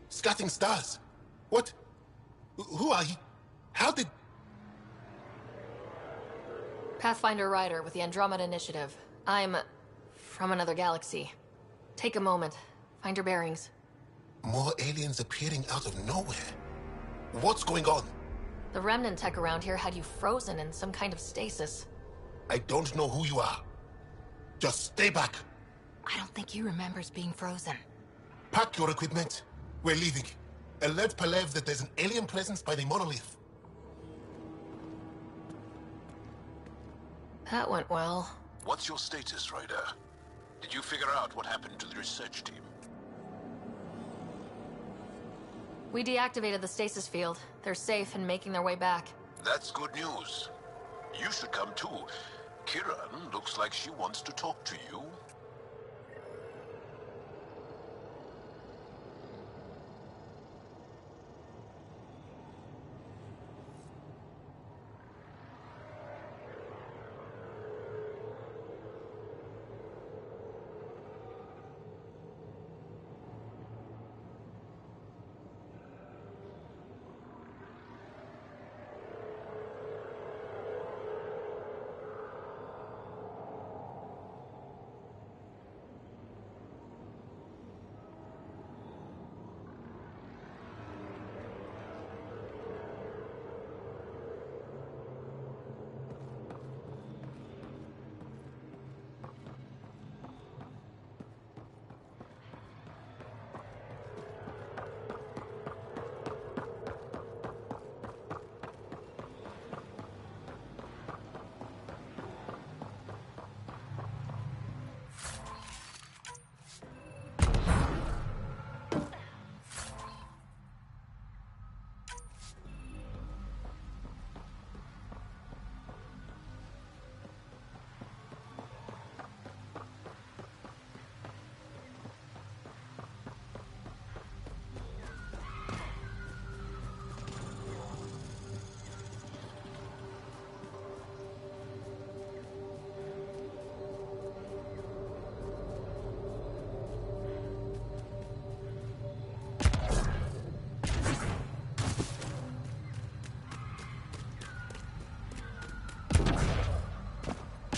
Scatting stars. What? Who are you? How did... Pathfinder Ryder with the Andromeda Initiative. I'm... from another galaxy. Take a moment. Find your bearings. More aliens appearing out of nowhere. What's going on? The remnant tech around here had you frozen in some kind of stasis. I don't know who you are. Just stay back. I don't think he remembers being frozen. Pack your equipment. We're leaving. Alert Palev that there's an alien presence by the monolith. That went well. What's your status, Ryder? Did you figure out what happened to the research team? We deactivated the stasis field. They're safe and making their way back. That's good news. You should come too. Kiran looks like she wants to talk to you.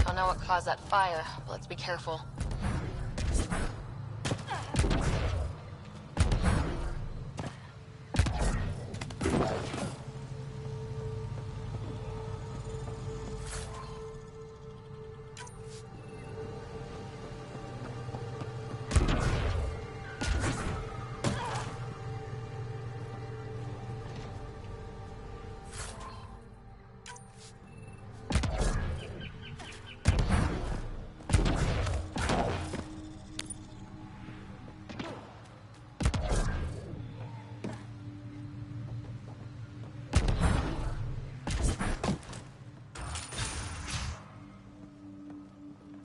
Don't know what caused that fire, but let's be careful.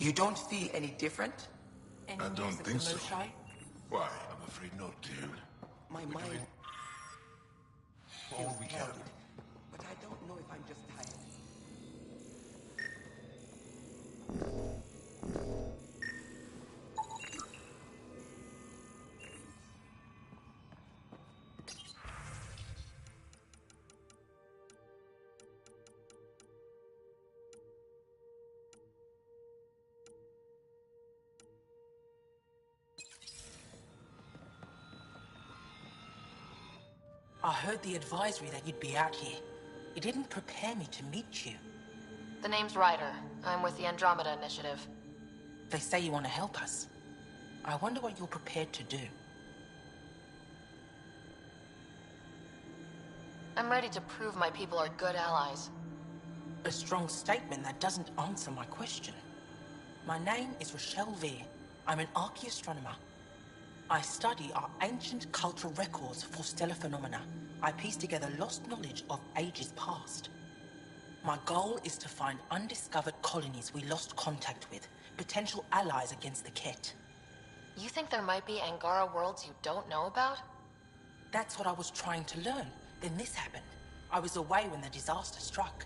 You don't feel any different? I don't think so. Why? I'm afraid not, dude. My mind All we can. but I don't know if I'm just tired. I heard the advisory that you'd be out here. It didn't prepare me to meet you. The name's Ryder. I'm with the Andromeda Initiative. They say you want to help us. I wonder what you're prepared to do. I'm ready to prove my people are good allies. A strong statement that doesn't answer my question. My name is Rochelle Veer. I'm an archaeoastronomer. I study our ancient cultural records for stellar phenomena. I piece together lost knowledge of ages past. My goal is to find undiscovered colonies we lost contact with, potential allies against the Ket. You think there might be Angara worlds you don't know about? That's what I was trying to learn. Then this happened. I was away when the disaster struck.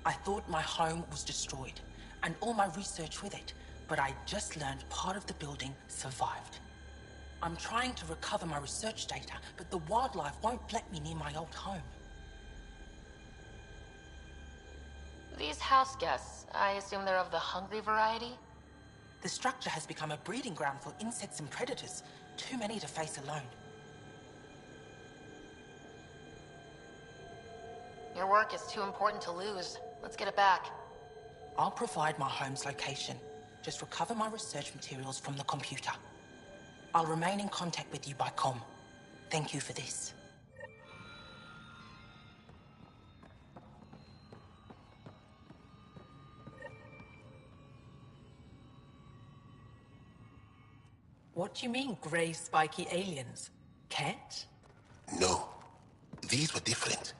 I thought my home was destroyed, and all my research with it, but I just learned part of the building survived. I'm trying to recover my research data, but the wildlife won't let me near my old home. These house guests, I assume they're of the hungry variety? The structure has become a breeding ground for insects and predators. Too many to face alone. Your work is too important to lose. Let's get it back. I'll provide my home's location. Just recover my research materials from the computer. I'll remain in contact with you by comm. Thank you for this. What do you mean, grey spiky aliens? Ket? No. These were different.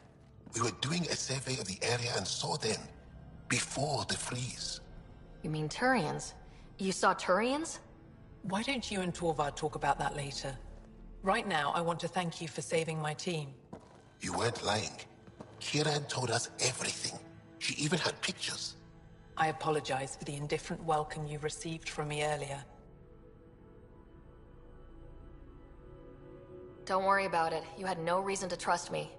We were doing a survey of the area and saw them. Before the freeze. You mean Turians? You saw Turians? Why don't you and Torvald talk about that later? Right now, I want to thank you for saving my team. You weren't lying. Kieran told us everything. She even had pictures. I apologize for the indifferent welcome you received from me earlier. Don't worry about it. You had no reason to trust me.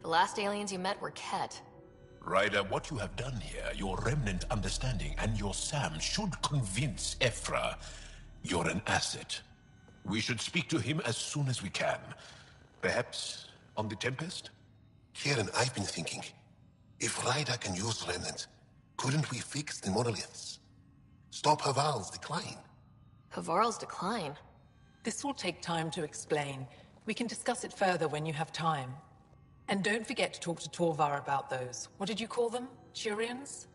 The last aliens you met were Ket. Ryder, what you have done here, your remnant understanding and your Sam should convince Ephra you're an asset. We should speak to him as soon as we can. Perhaps on the Tempest? Kieran, I've been thinking. If Ryder can use remnant, couldn't we fix the monoliths? Stop Haval's decline? Havarl's decline? This will take time to explain. We can discuss it further when you have time. And don't forget to talk to Torvar about those. What did you call them? Turians?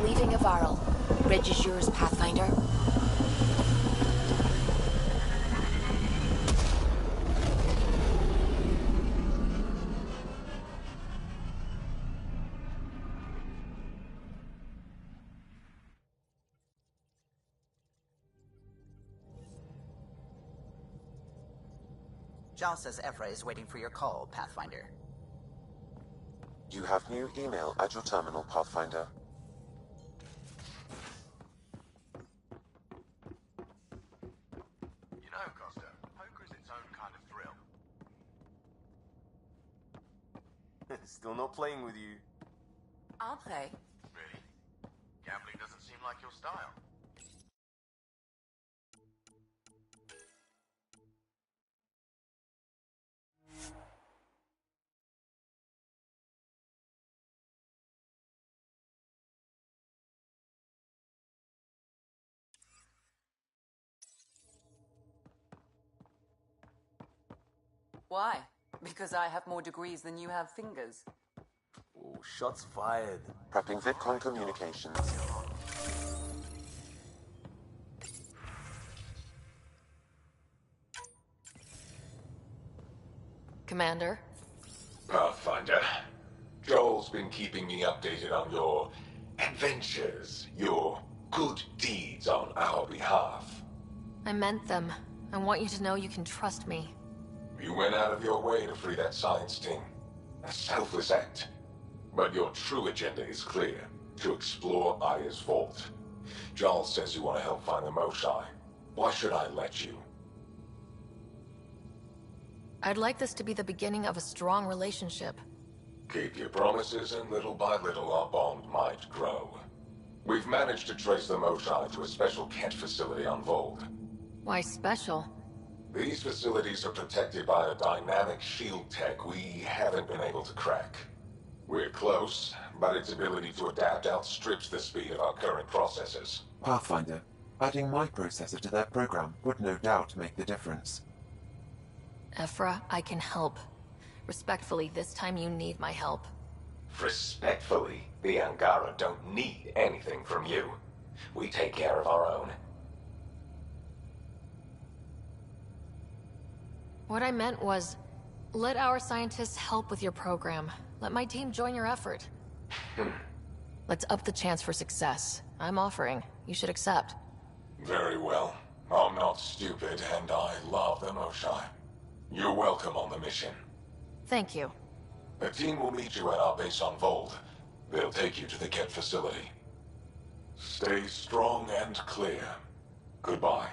Leaving Avarl. Reg is yours, Pathfinder. Jal says Ephra is waiting for your call, Pathfinder. You have new email at your terminal, Pathfinder. You know, Costa, poker is its own kind of thrill. Still not playing with you. I'll play. Really? Gambling doesn't seem like your style. Why? Because I have more degrees than you have fingers. Oh, shots fired. Prepping VidCon communications. Commander? Pathfinder, Joel's been keeping me updated on your adventures, your good deeds on our behalf. I meant them. I want you to know you can trust me. You went out of your way to free that science team. A selfless act. But your true agenda is clear. To explore Aya's vault. Joel says you want to help find the Moshai. Why should I let you? I'd like this to be the beginning of a strong relationship. Keep your promises, and little by little our bond might grow. We've managed to trace the Moshai to a special Kent facility on Vold. Why special? These facilities are protected by a dynamic shield tech we haven't been able to crack. We're close, but its ability to adapt outstrips the speed of our current processors. Pathfinder, adding my processor to their program would no doubt make the difference. Ephra, I can help. Respectfully, this time you need my help. Respectfully, the Angara don't need anything from you. We take care of our own. What I meant was, let our scientists help with your program. Let my team join your effort. Let's up the chance for success. I'm offering. You should accept. Very well. I'm not stupid, and I love the Moshai. You're welcome on the mission. Thank you. The team will meet you at our base on Vold. They'll take you to the Ket facility. Stay strong and clear. Goodbye.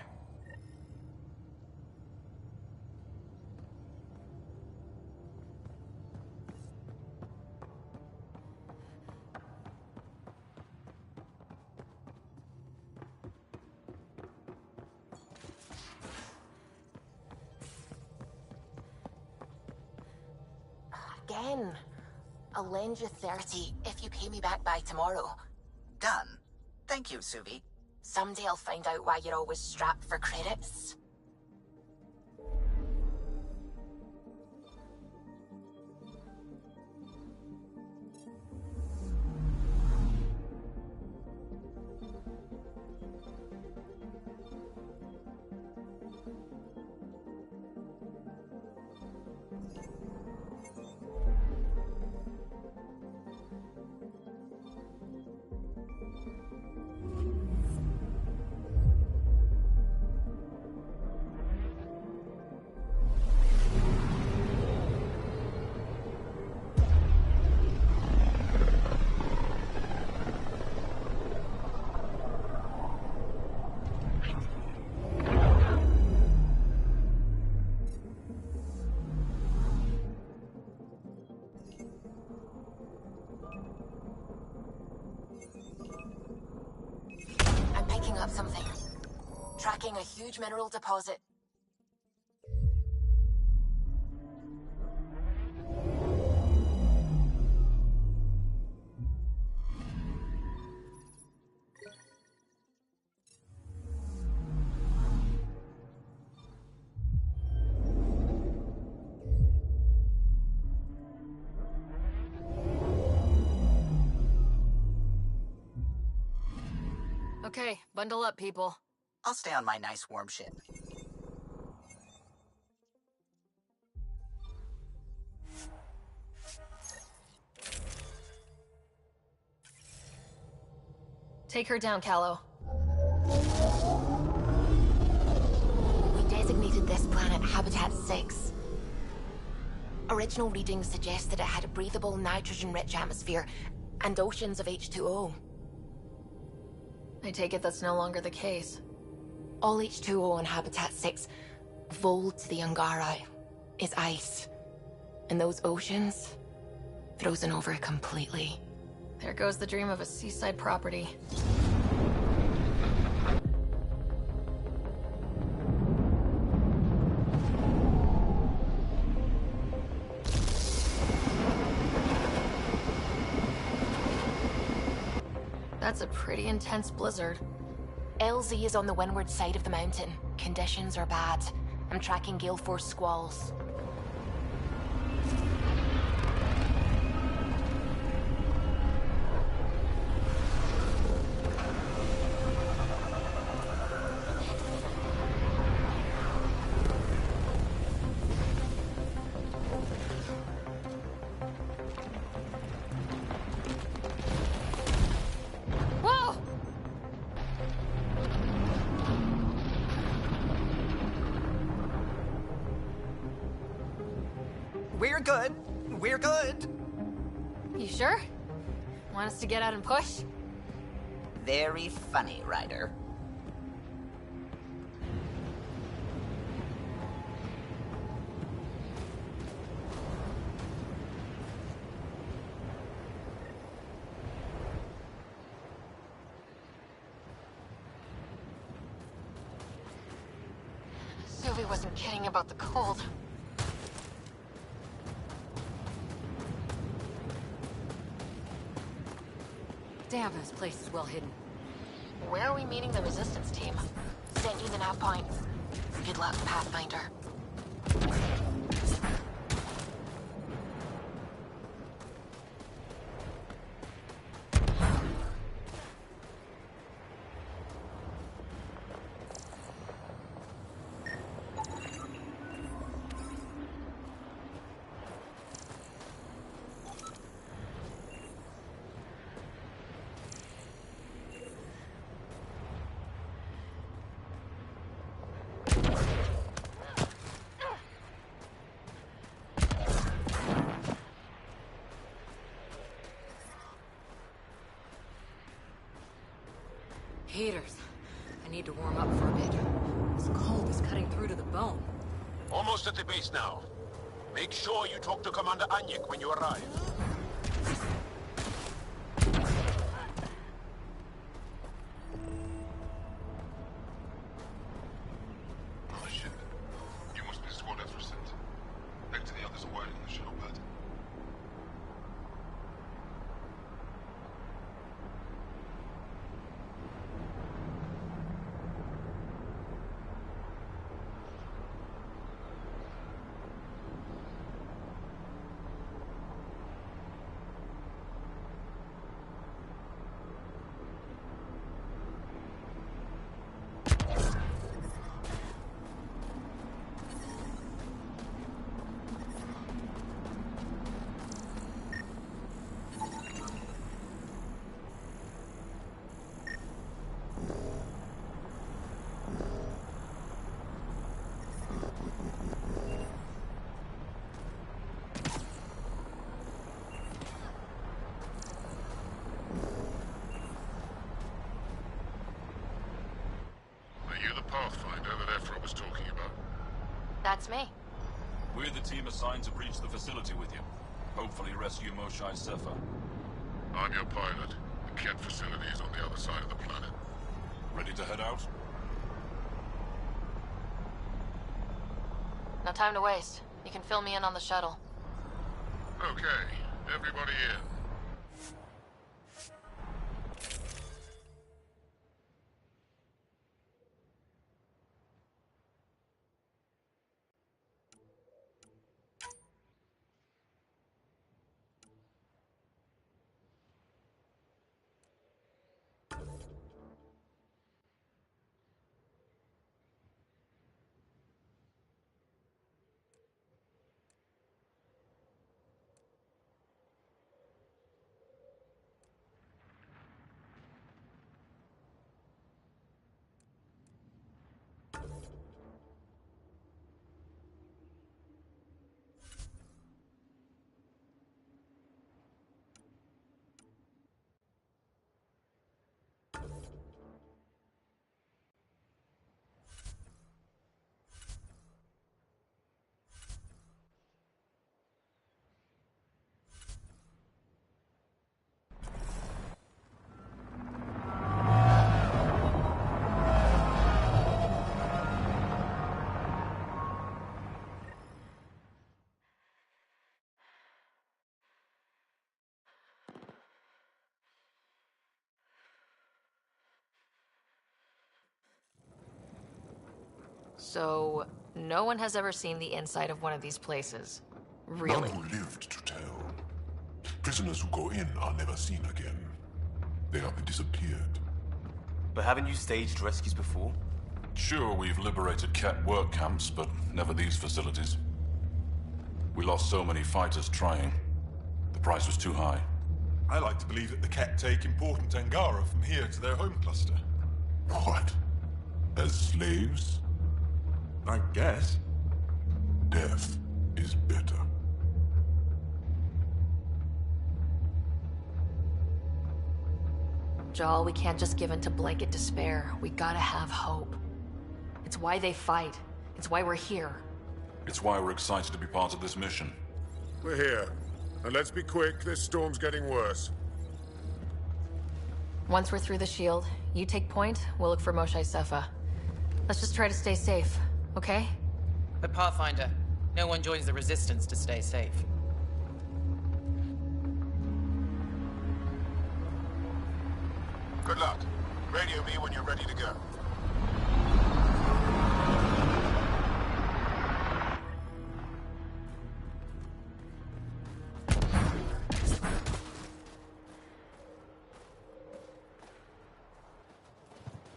Again. I'll lend you 30 if you pay me back by tomorrow. Done. Thank you, Suvi. Someday I'll find out why you're always strapped for credits. Up something. Tracking a huge mineral deposit. Okay, bundle up, people. I'll stay on my nice warm ship. Take her down, Callow. We designated this planet Habitat 6. Original readings suggest that it had a breathable, nitrogen-rich atmosphere and oceans of H2O. I take it that's no longer the case. All H2O on Habitat 6, Vold to the Angara, is ice. And those oceans, frozen over completely. There goes the dream of a seaside property. That's a pretty intense blizzard. LZ is on the windward side of the mountain. Conditions are bad. I'm tracking gale force squalls. We're good. We're good. You sure? Want us to get out and push? Very funny, Ryder. Sylvie wasn't kidding about the cold. Damn, this place is well hidden. Where are we meeting the resistance team? Sent you the nav point. Good luck, Pathfinder. Heaters. I need to warm up for a bit. This cold is cutting through to the bone. Almost at the base now. Make sure you talk to Commander Anyek when you arrive. Oh shit. You must be Squad F%. Back to the others are waiting on the shuttle pad. Are you the Pathfinder that Ephra was talking about? That's me. We're the team assigned to breach the facility with you. Hopefully rescue Moshae Sefer. I'm your pilot. The Ket facility is on the other side of the planet. Ready to head out? No time to waste. You can fill me in on the shuttle. Okay, everybody in. So, no one has ever seen the inside of one of these places. Really? None who lived to tell. Prisoners who go in are never seen again. They have disappeared. But haven't you staged rescues before? Sure, we've liberated Ket work camps, but never these facilities. We lost so many fighters trying. The price was too high. I like to believe that the Ket take important Angara from here to their home cluster. What? As slaves? I guess. Death is better. Jal, we can't just give in to blanket despair. We gotta have hope. It's why they fight. It's why we're here. It's why we're excited to be part of this mission. We're here. And let's be quick, this storm's getting worse. Once we're through the shield, you take point, we'll look for Moshae Sefer. Let's just try to stay safe, okay? But Pathfinder, no one joins the Resistance to stay safe. Good luck. Radio me when you're ready to go.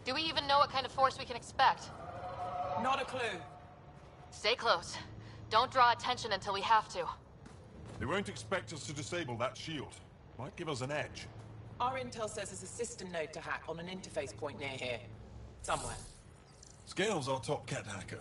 Do we even know what kind of force we can expect? Not a clue. Stay close. Don't draw attention until we have to. They won't expect us to disable that shield. Might give us an edge. Our intel says there's a system node to hack on an interface point near here. Somewhere. Scale's our top Ket hacker.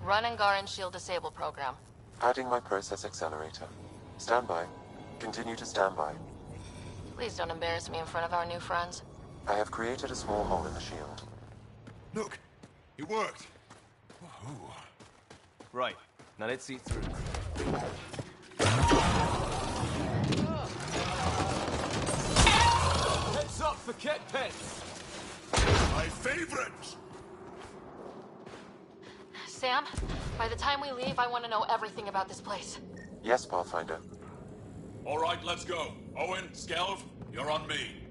Run Angaran Shield Disable program. Adding my process accelerator. Stand by. Continue to stand by. Please don't embarrass me in front of our new friends. I have created a small hole in the shield. Look, it worked. Ooh. Right, now let's see it through. Heads up for Ket pets! My favorite! Sam, by the time we leave, I want to know everything about this place. Yes, Pathfinder. All right, let's go. Owen, Skelv, you're on me.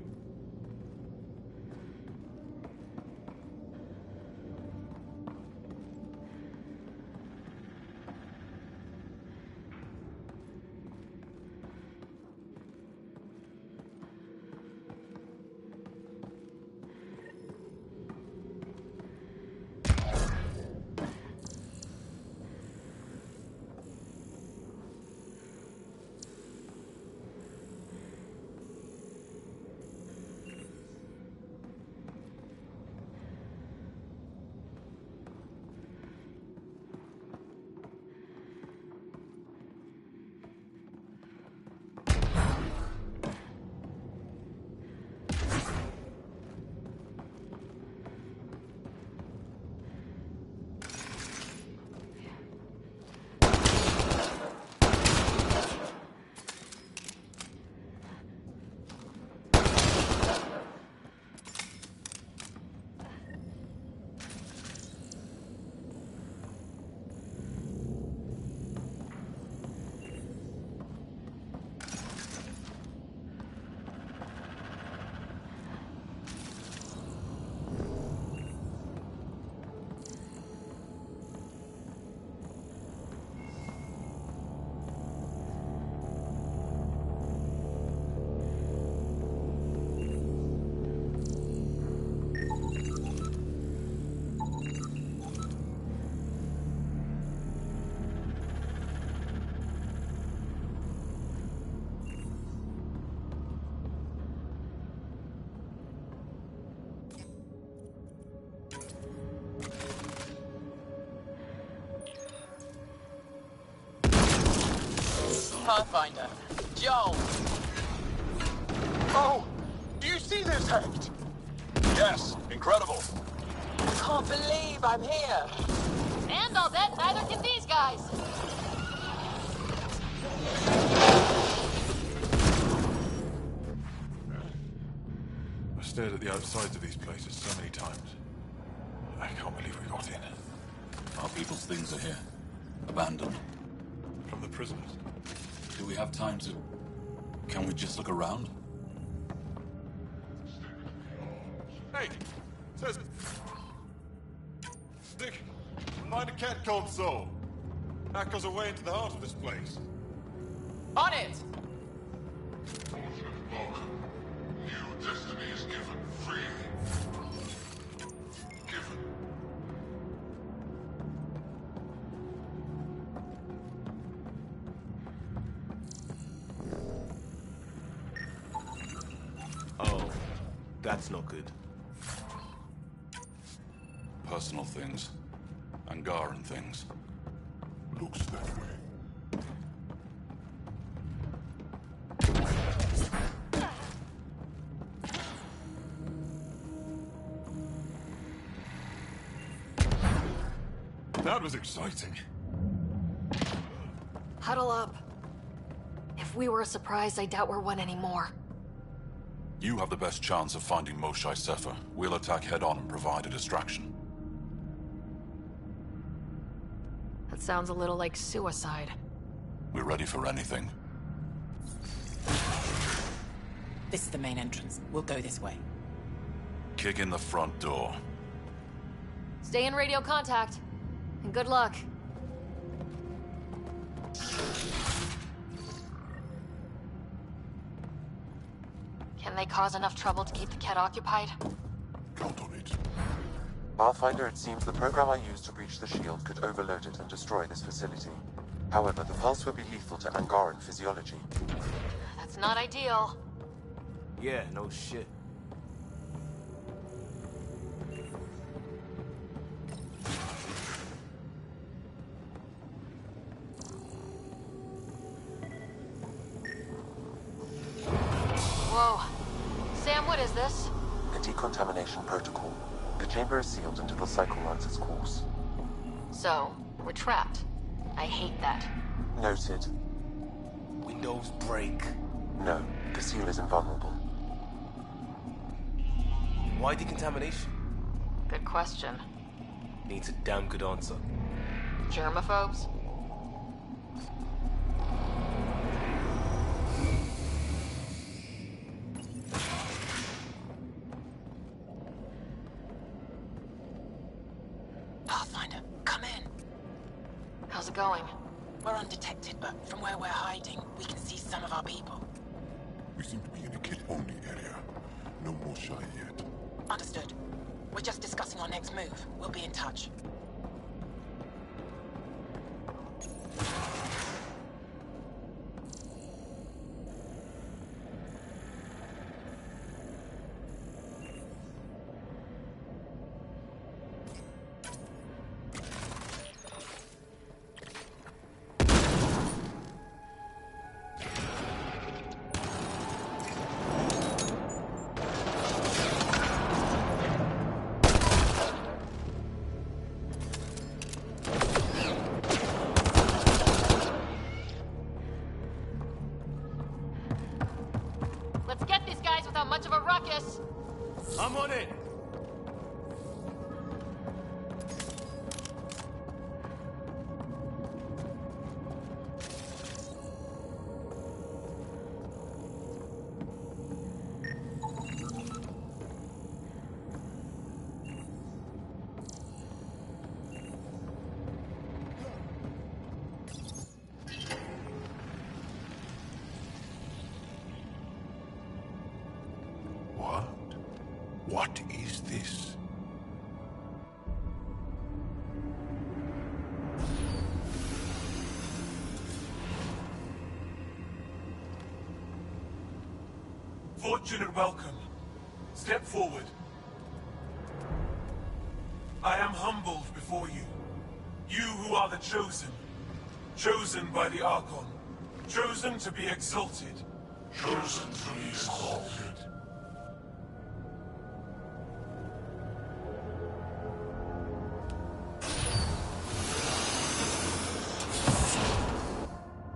Pathfinder, Joel! Oh! Do you see this, Hecht? Yes, incredible. I can't believe I'm here! And I'll bet neither can these guys! I've stared at the outsides of these places so many times. I can't believe we got in. Our people's things are here. Abandoned. From the prisoners. Do we have time to... Can we just look around? Hey! Says... Stick! Find a cat called Soul. That goes away into the heart of this place. On it! New destiny is given freely. Given. Oh, that's not good. Personal things. Angaran things. Looks that way. That was exciting. Huddle up. If we were a surprise, I doubt we're one anymore. You have the best chance of finding Moshae Sefer. We'll attack head-on and provide a distraction. That sounds a little like suicide. We're ready for anything. This is the main entrance. We'll go this way. Kick in the front door. Stay in radio contact. And good luck. Can they cause enough trouble to keep the Ket occupied? Count on it. Pathfinder, it seems the program I used to breach the shield could overload it and destroy this facility. However, the pulse would be lethal to Angaran physiology. That's not ideal. Yeah, no shit. Whoa. Sam, what is this? A decontamination protocol. The chamber is sealed until the cycle runs its course. So, we're trapped. I hate that. Noted. Windows break. No, the seal is invulnerable. Why decontamination? Good question. Needs a damn good answer. Germaphobes? Pathfinder, come in. How's it going? We're undetected, but from where we're hiding, we can see some of our people. We seem to be in a kid-only area. No more shy yet. Understood. We're just discussing our next move. We'll be in touch. Let's get these guys without much of a ruckus! I'm on it! What is this? Fortunate welcome. Step forward. I am humbled before you. You who are the chosen. Chosen by the Archon. Chosen to be exalted. Chosen to be exalted.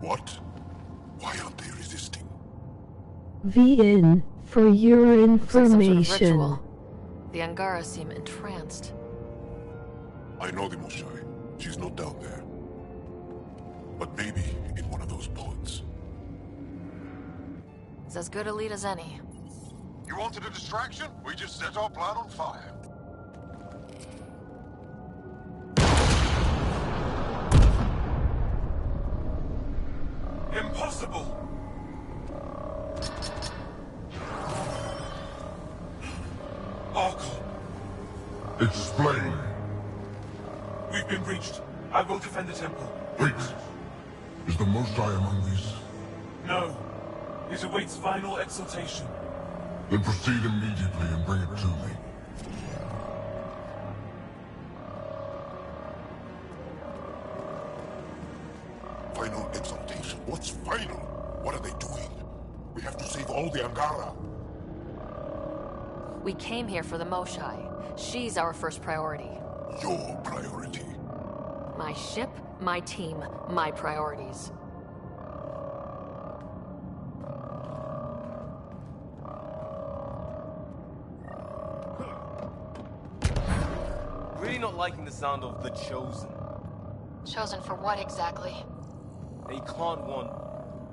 What? Why aren't they resisting? VN, for your information. Some sort of ritual. The Angara seem entranced. I know the Moshai. She's not down there. But maybe in one of those pods. It's as good a lead as any. You wanted a distraction? We just set our plan on fire. Impossible! Archon. Explain. We've been breached. I will defend the temple. Wait. Is the Moshai among these? No. It awaits final exaltation. Then proceed immediately and bring it to me. Final exaltation? What's final? What are they doing? We have to save all the Angara. We came here for the Moshai. She's our first priority. Your priority. My ship, my team, my priorities. Really not liking the sound of the Chosen. Chosen for what exactly? They can't want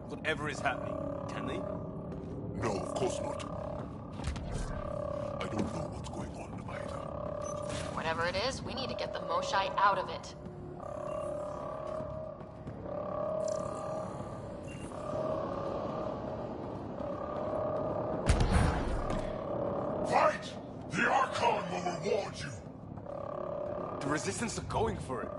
whatever is happening, can they? No, of course not. I don't know what's going on either. Whatever it is, we need to get the Moshai out of it. Fight! The Archon will reward you! The Resistance are going for it.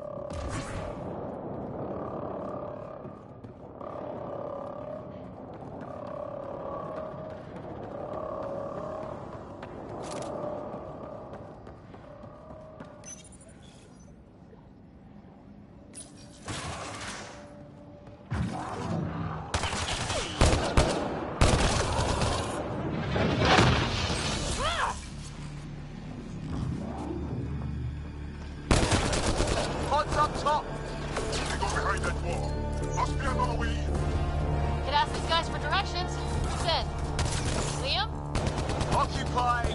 occupied!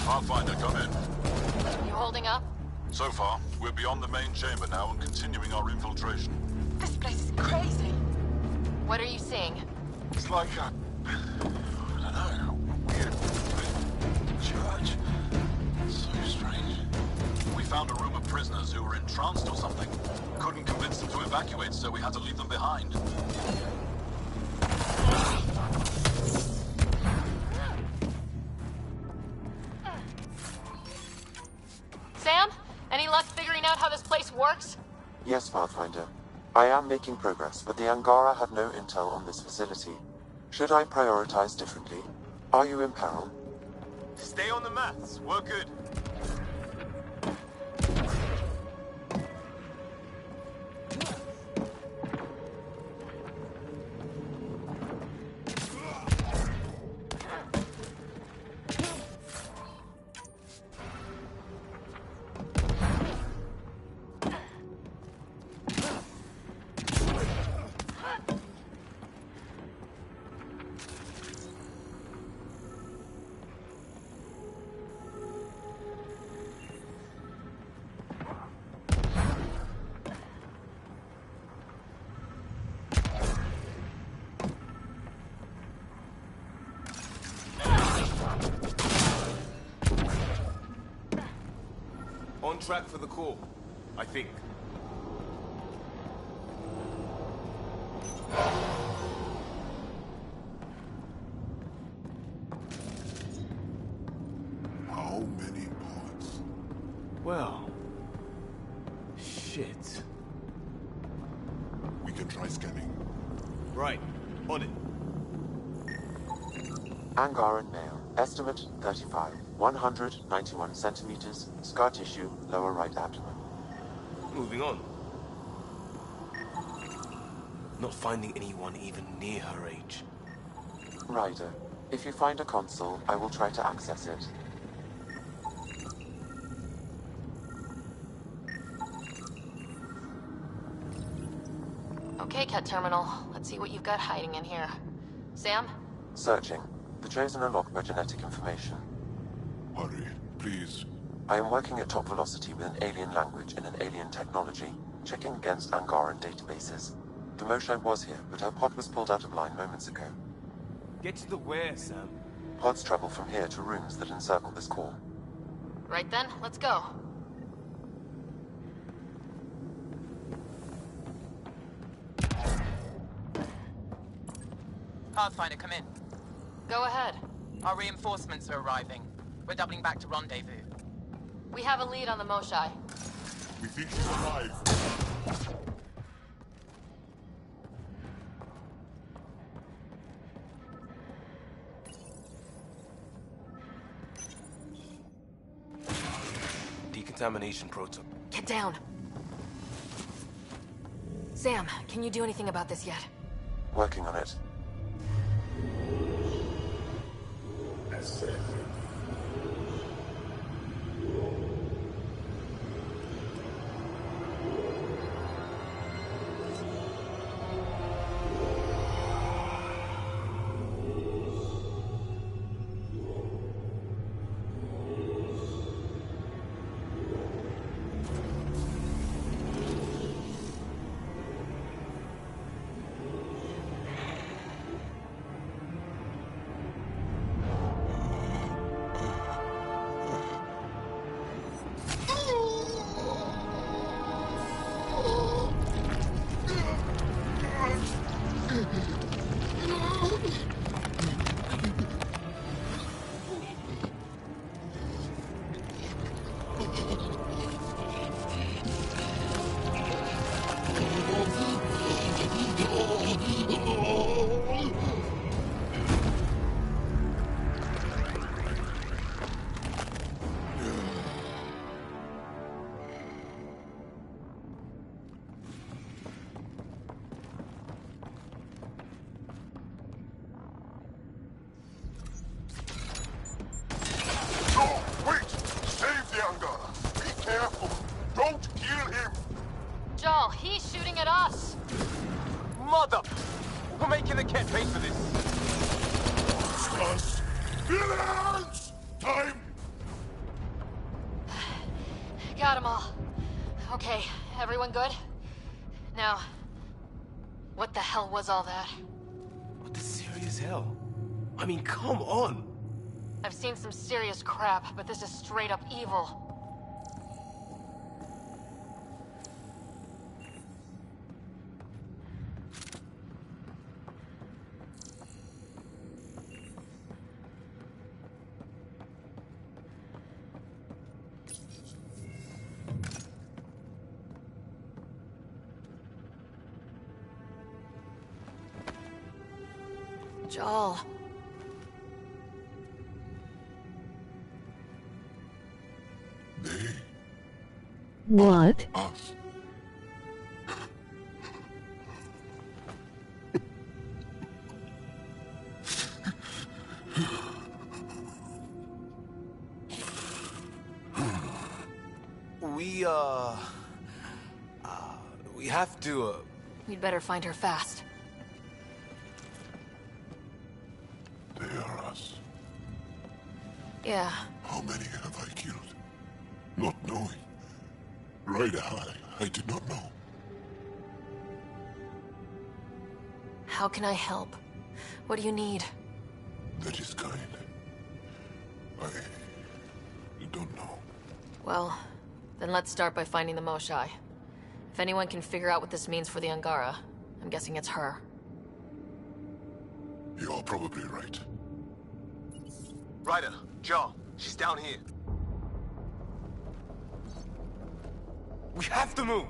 Pathfinder, come in. You holding up? So far, we're beyond the main chamber now and continuing our infiltration. This place is crazy. What are you seeing? It's like a... I don't know, weird church. So strange. We found a room of prisoners who were entranced or something. Couldn't convince them to evacuate, so we had to leave them behind. Sam? Any luck figuring out how this place works? Yes, Pathfinder. I am making progress, but the Angara have no intel on this facility. Should I prioritize differently? Are you in peril? Stay on the mats. We're good. On track for the call, I think. How many pods? Well... shit. We can try scanning. Right. On it. Angaran male. Estimate 35. 191 centimeters. Scar tissue, lower right abdomen. Moving on. Not finding anyone even near her age. Ryder, if you find a console, I will try to access it. Okay, Cat Terminal. Let's see what you've got hiding in here. Sam? Searching. The Chosen are locked by genetic information. Hurry, please. I am working at top velocity with an alien language and an alien technology, checking against Angaran databases. The Moshae was here, but her pod was pulled out of line moments ago. Get to the where, Sam? Pods travel from here to rooms that encircle this core. Right then, let's go. Pathfinder, come in. Go ahead. Our reinforcements are arriving. We're doubling back to rendezvous. We have a lead on the Moshae. We think he's alive. Decontamination protocol. Get down. Sam, can you do anything about this yet? Working on it. Got them all. Okay, everyone good? Now, what the hell was all that? What the serious hell? I mean, come on! I've seen some serious crap, but this is straight up evil. Joel. What? Us. We have to, We'd better find her fast. They are us. Yeah. How many have I killed? Not knowing. Right, I did not know. How can I help? What do you need? That is kind. I don't know. Well, then let's start by finding the Moshai. If anyone can figure out what this means for the Angara, I'm guessing it's her. You're probably right. Ryder, Joe, she's down here. We have to move!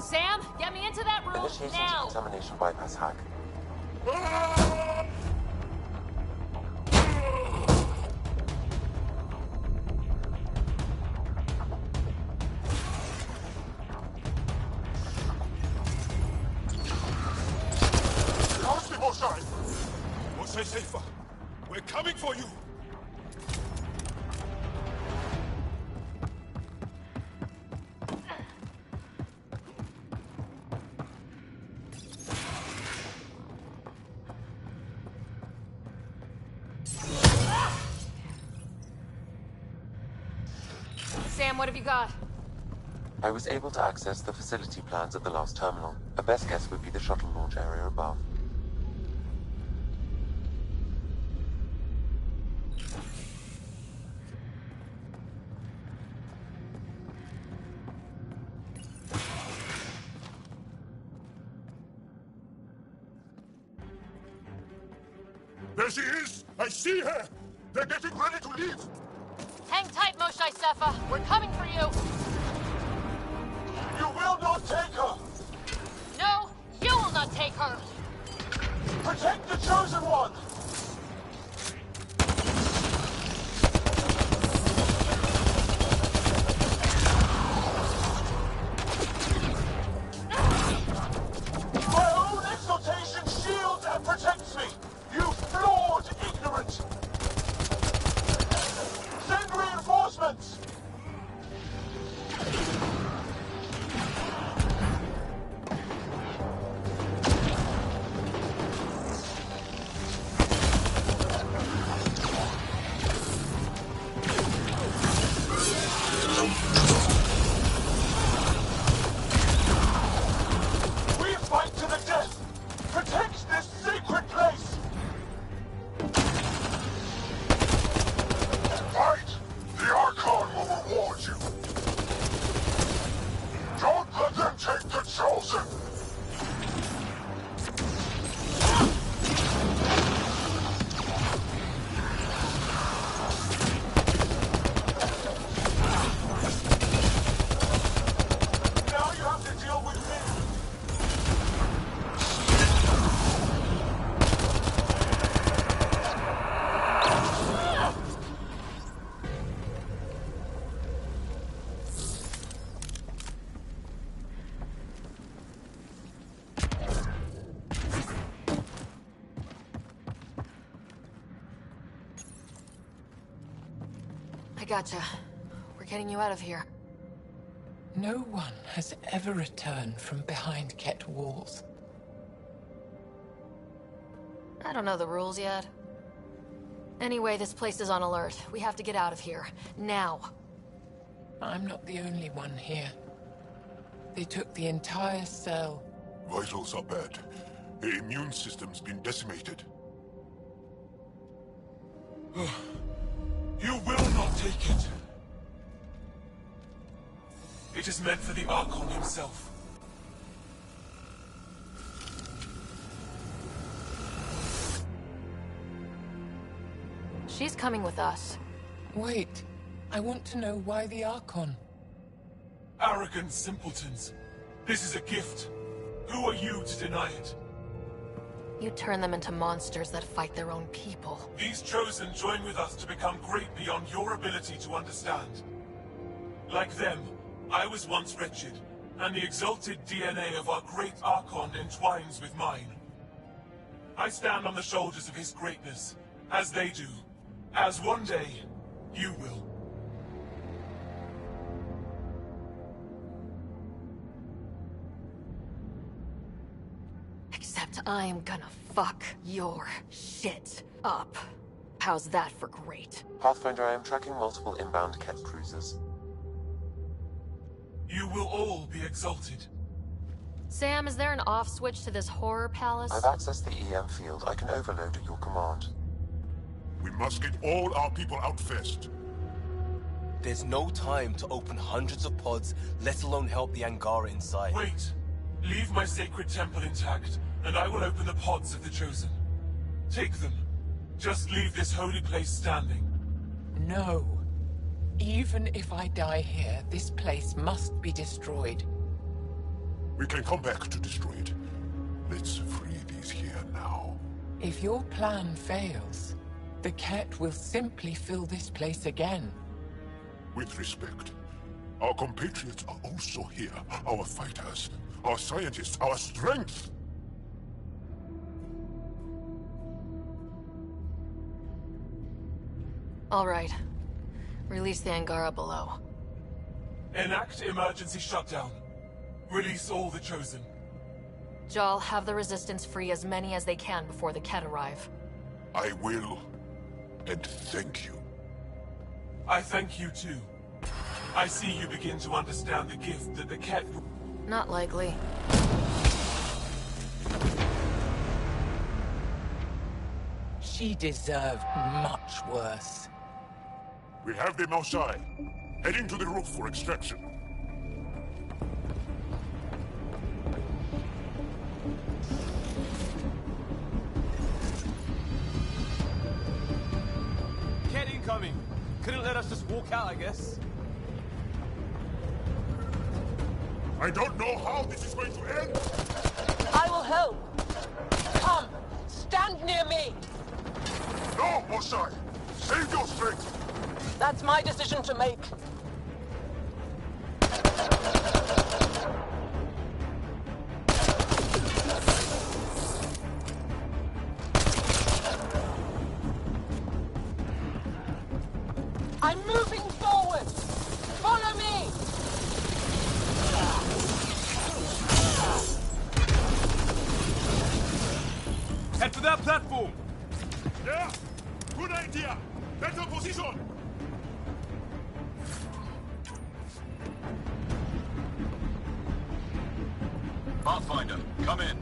Sam, get me into that room Initiating now! decontamination bypass hack. Stay safer. We're coming for you. Sam, what have you got? I was able to access the facility plans at the last terminal. A best guess would be the shuttle launch area above. There she is! I see her! They're getting ready to leave! Hang tight, Moshai Sefa. We're coming for you. You will not take her! No, you will not take her. Protect the Chosen One! My own exaltation shields and protects me! You flawed ignorant! Send reinforcements! We fight to the death! Protect this sacred place! Fight! The Archon will reward you! Don't let them take the Chosen! Now you have to deal with me! I gotcha. We're getting you out of here. No one has ever returned from behind Ket walls. I don't know the rules yet. Anyway, this place is on alert. We have to get out of here. Now. I'm not the only one here. They took the entire cell. Vitals are bad. The immune system's been decimated. You will not take it. It is meant for the Archon himself. She's coming with us. Wait. I want to know why the Archon. Arrogant simpletons. This is a gift. Who are you to deny it? You turn them into monsters that fight their own people. These Chosen join with us to become great beyond your ability to understand. Like them, I was once wretched, and the exalted DNA of our great Archon entwines with mine. I stand on the shoulders of his greatness, as they do, as one day, you will. Except I'm gonna fuck your shit up. How's that for great? Pathfinder, I am tracking multiple inbound Ket cruisers. You will all be exalted. Sam, is there an off switch to this horror palace? I've accessed the EM field. I can overload at your command. We must get all our people out first. There's no time to open hundreds of pods, let alone help the Angara inside. Wait. Leave my sacred temple intact, and I will open the pods of the Chosen. Take them. Just leave this holy place standing. No. Even if I die here, this place must be destroyed. We can come back to destroy it. Let's free these here now. If your plan fails, the Ket will simply fill this place again. With respect, our compatriots are also here. Our fighters, our scientists, our strength! All right. Release the Angara below. Enact emergency shutdown. Release all the Chosen. Jal, have the Resistance free as many as they can before the Ket arrive. I will. And thank you. I thank you too. I see you begin to understand the gift that the Ket... Not likely. She deserved much worse. We have them outside. Heading to the roof for extraction. Ket incoming. Couldn't let us just walk out, I guess. I don't know how this is going to end. I will help. Come, stand near me. No, Mosai. Save your strength. That's my decision to make. I'm moving forward. Follow me. Head for that platform. Yeah, good idea. Better position. Pathfinder, come in.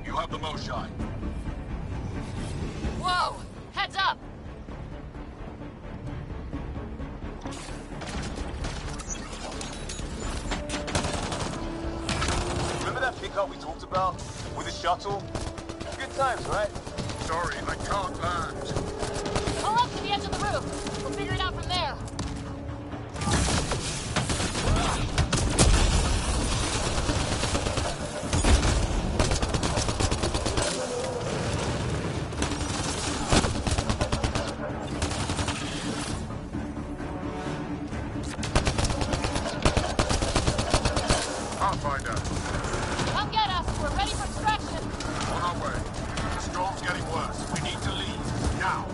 You have the Moshai. Whoa! Heads up! Remember that pickup we talked about? With the shuttle? Good times, right? Sorry, I can't land. Pull up to the edge of the roof. We'll figure it out from there. Pathfinder, Come get us. We're ready for extraction. on our way. The storm's getting worse. We need to leave. Now.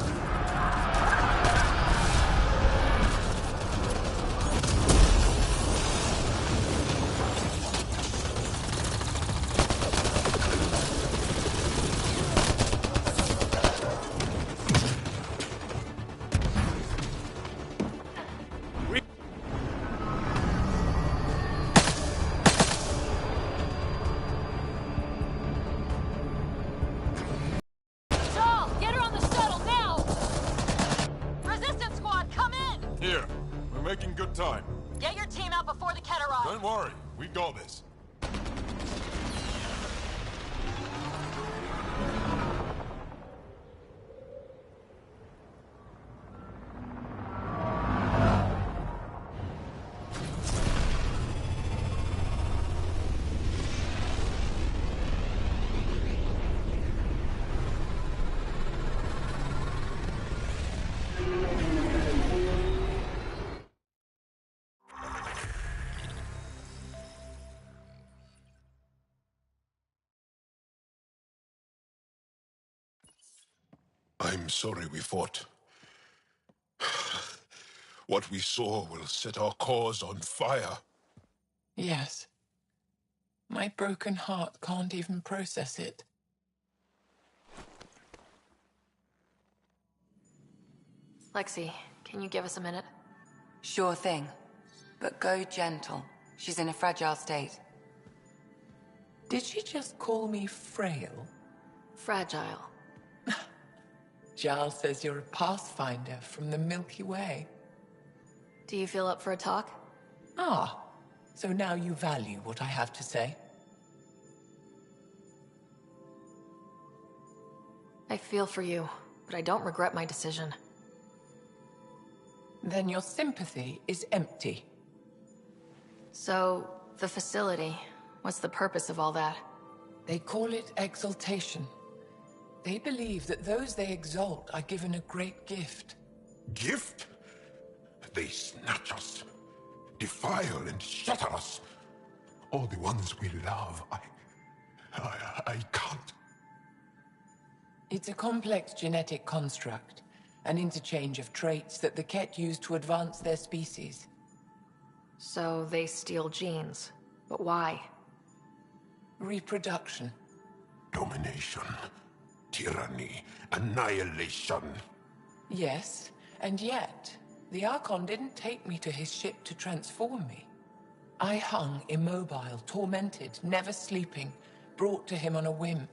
making good time. Get your team out before the Ket arrive! Don't worry, we got this. I'm sorry we fought. What we saw will set our cause on fire. Yes. My broken heart can't even process it. Lexi, can you give us a minute? Sure thing. But go gentle. She's in a fragile state. Did she just call me frail? Fragile. Giles says you're a pathfinder from the Milky Way. Do you feel up for a talk? Ah, so now you value what I have to say. I feel for you, but I don't regret my decision. Then your sympathy is empty. So, the facility, what's the purpose of all that? They call it exaltation. They believe that those they exalt are given a great gift. Gift? They snatch us, defile and shatter us. All the ones we love, I can't. It's a complex genetic construct, an interchange of traits that the Ket use to advance their species. So they steal genes, but why? Reproduction. Domination, tyranny, annihilation. Yes, and yet, the Archon didn't take me to his ship to transform me. I hung immobile, tormented, never sleeping, brought to him on a whim.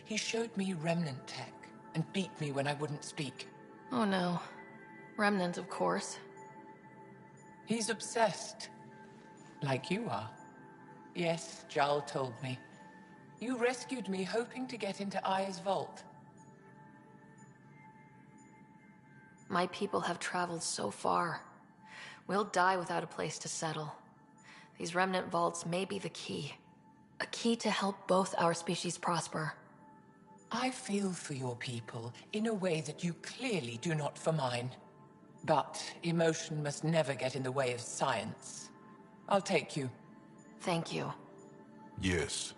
He showed me remnant tech and beat me when I wouldn't speak. Oh no. Remnant, of course. He's obsessed. Like you are. Yes, Jarl told me. You rescued me hoping to get into Aya's vault. My people have traveled so far. We'll die without a place to settle. These remnant vaults may be the key. A key to help both our species prosper. I feel for your people in a way that you clearly do not for mine. But emotion must never get in the way of science. I'll take you. Thank you. Yes.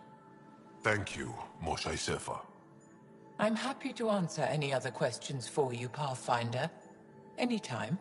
Thank you, Moshae Sefa. I'm happy to answer any other questions for you, Pathfinder. Anytime.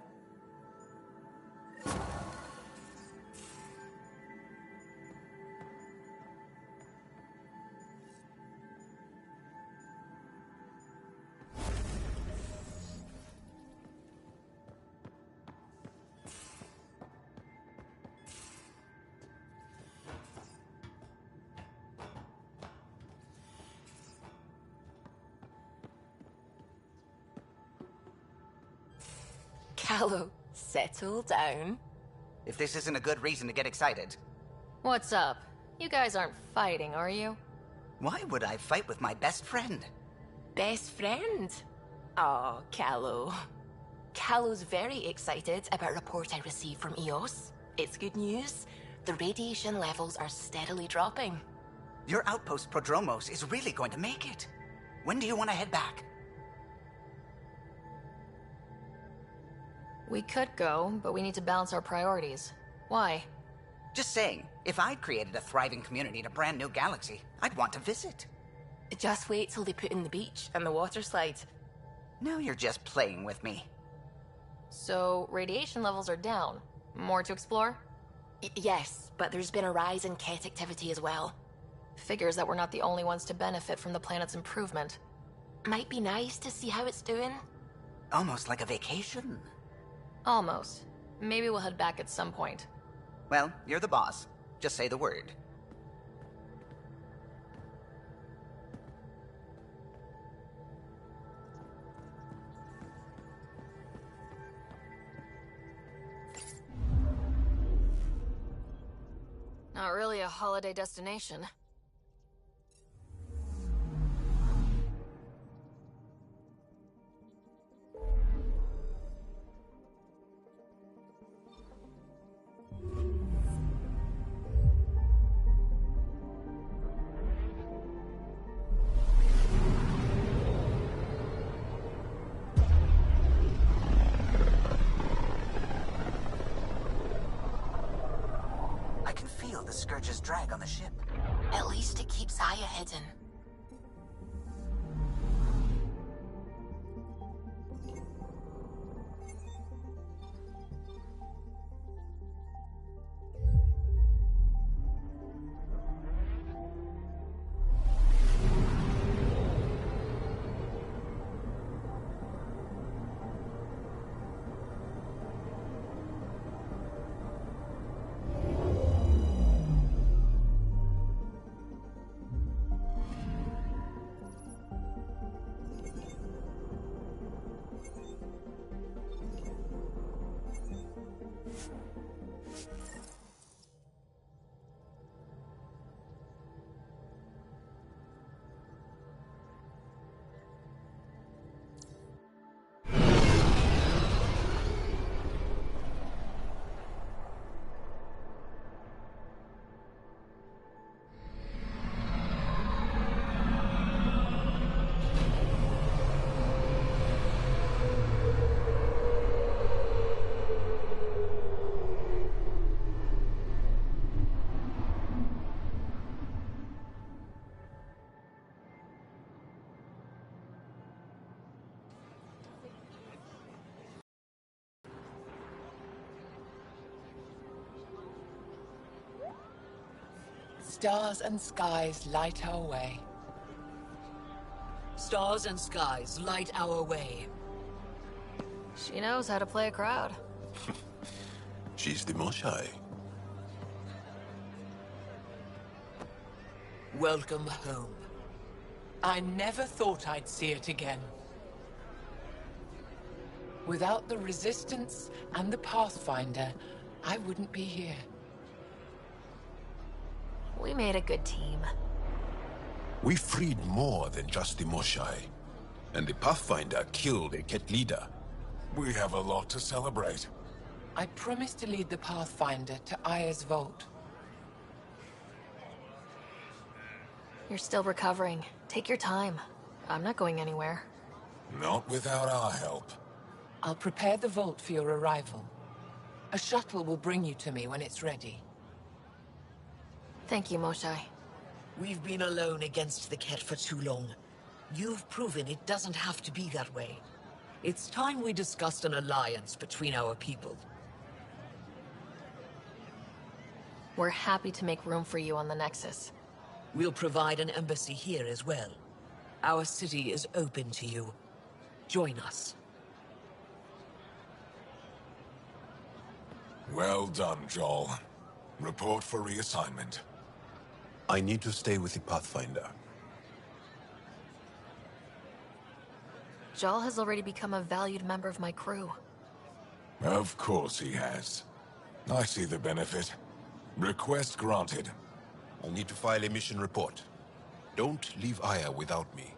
Callow, settle down. If this isn't a good reason to get excited. What's up? You guys aren't fighting, are you? Why would I fight with my best friend? Best friend? Oh, Callow. Callow's very excited about a report I received from EOS. It's good news. The radiation levels are steadily dropping. Your outpost Prodromos is really going to make it. When do you want to head back? We could go, but we need to balance our priorities. Why? Just saying, if I'd created a thriving community in a brand new galaxy, I'd want to visit. Just wait till they put in the beach and the water slide. Now you're just playing with me. So, radiation levels are down. More to explore? Yes, but there's been a rise in Ket activity as well. Figures that we're not the only ones to benefit from the planet's improvement. Might be nice to see how it's doing. Almost like a vacation. Almost. Maybe we'll head back at some point. Well, you're the boss. Just say the word. Not really a holiday destination. I can feel the Scourge's drag on the ship. At least it keeps Aya hidden. Stars and skies light our way. Stars and skies light our way. She knows how to play a crowd. She's the Moshai. Welcome home. I never thought I'd see it again. Without the Resistance and the Pathfinder, I wouldn't be here. We made a good team. We freed more than just the Moshai. And the Pathfinder killed a Ket leader. We have a lot to celebrate. I promised to lead the Pathfinder to Aya's vault. You're still recovering. Take your time. I'm not going anywhere. Not without our help. I'll prepare the vault for your arrival. A shuttle will bring you to me when it's ready. Thank you, Moshai. We've been alone against the Ket for too long. You've proven it doesn't have to be that way. It's time we discussed an alliance between our people. We're happy to make room for you on the Nexus. We'll provide an embassy here as well. Our city is open to you. Join us. Well done, Joel. Report for reassignment. I need to stay with the Pathfinder. Jal has already become a valued member of my crew. Of course he has. I see the benefit. Request granted. I'll need to file a mission report. Don't leave Aya without me.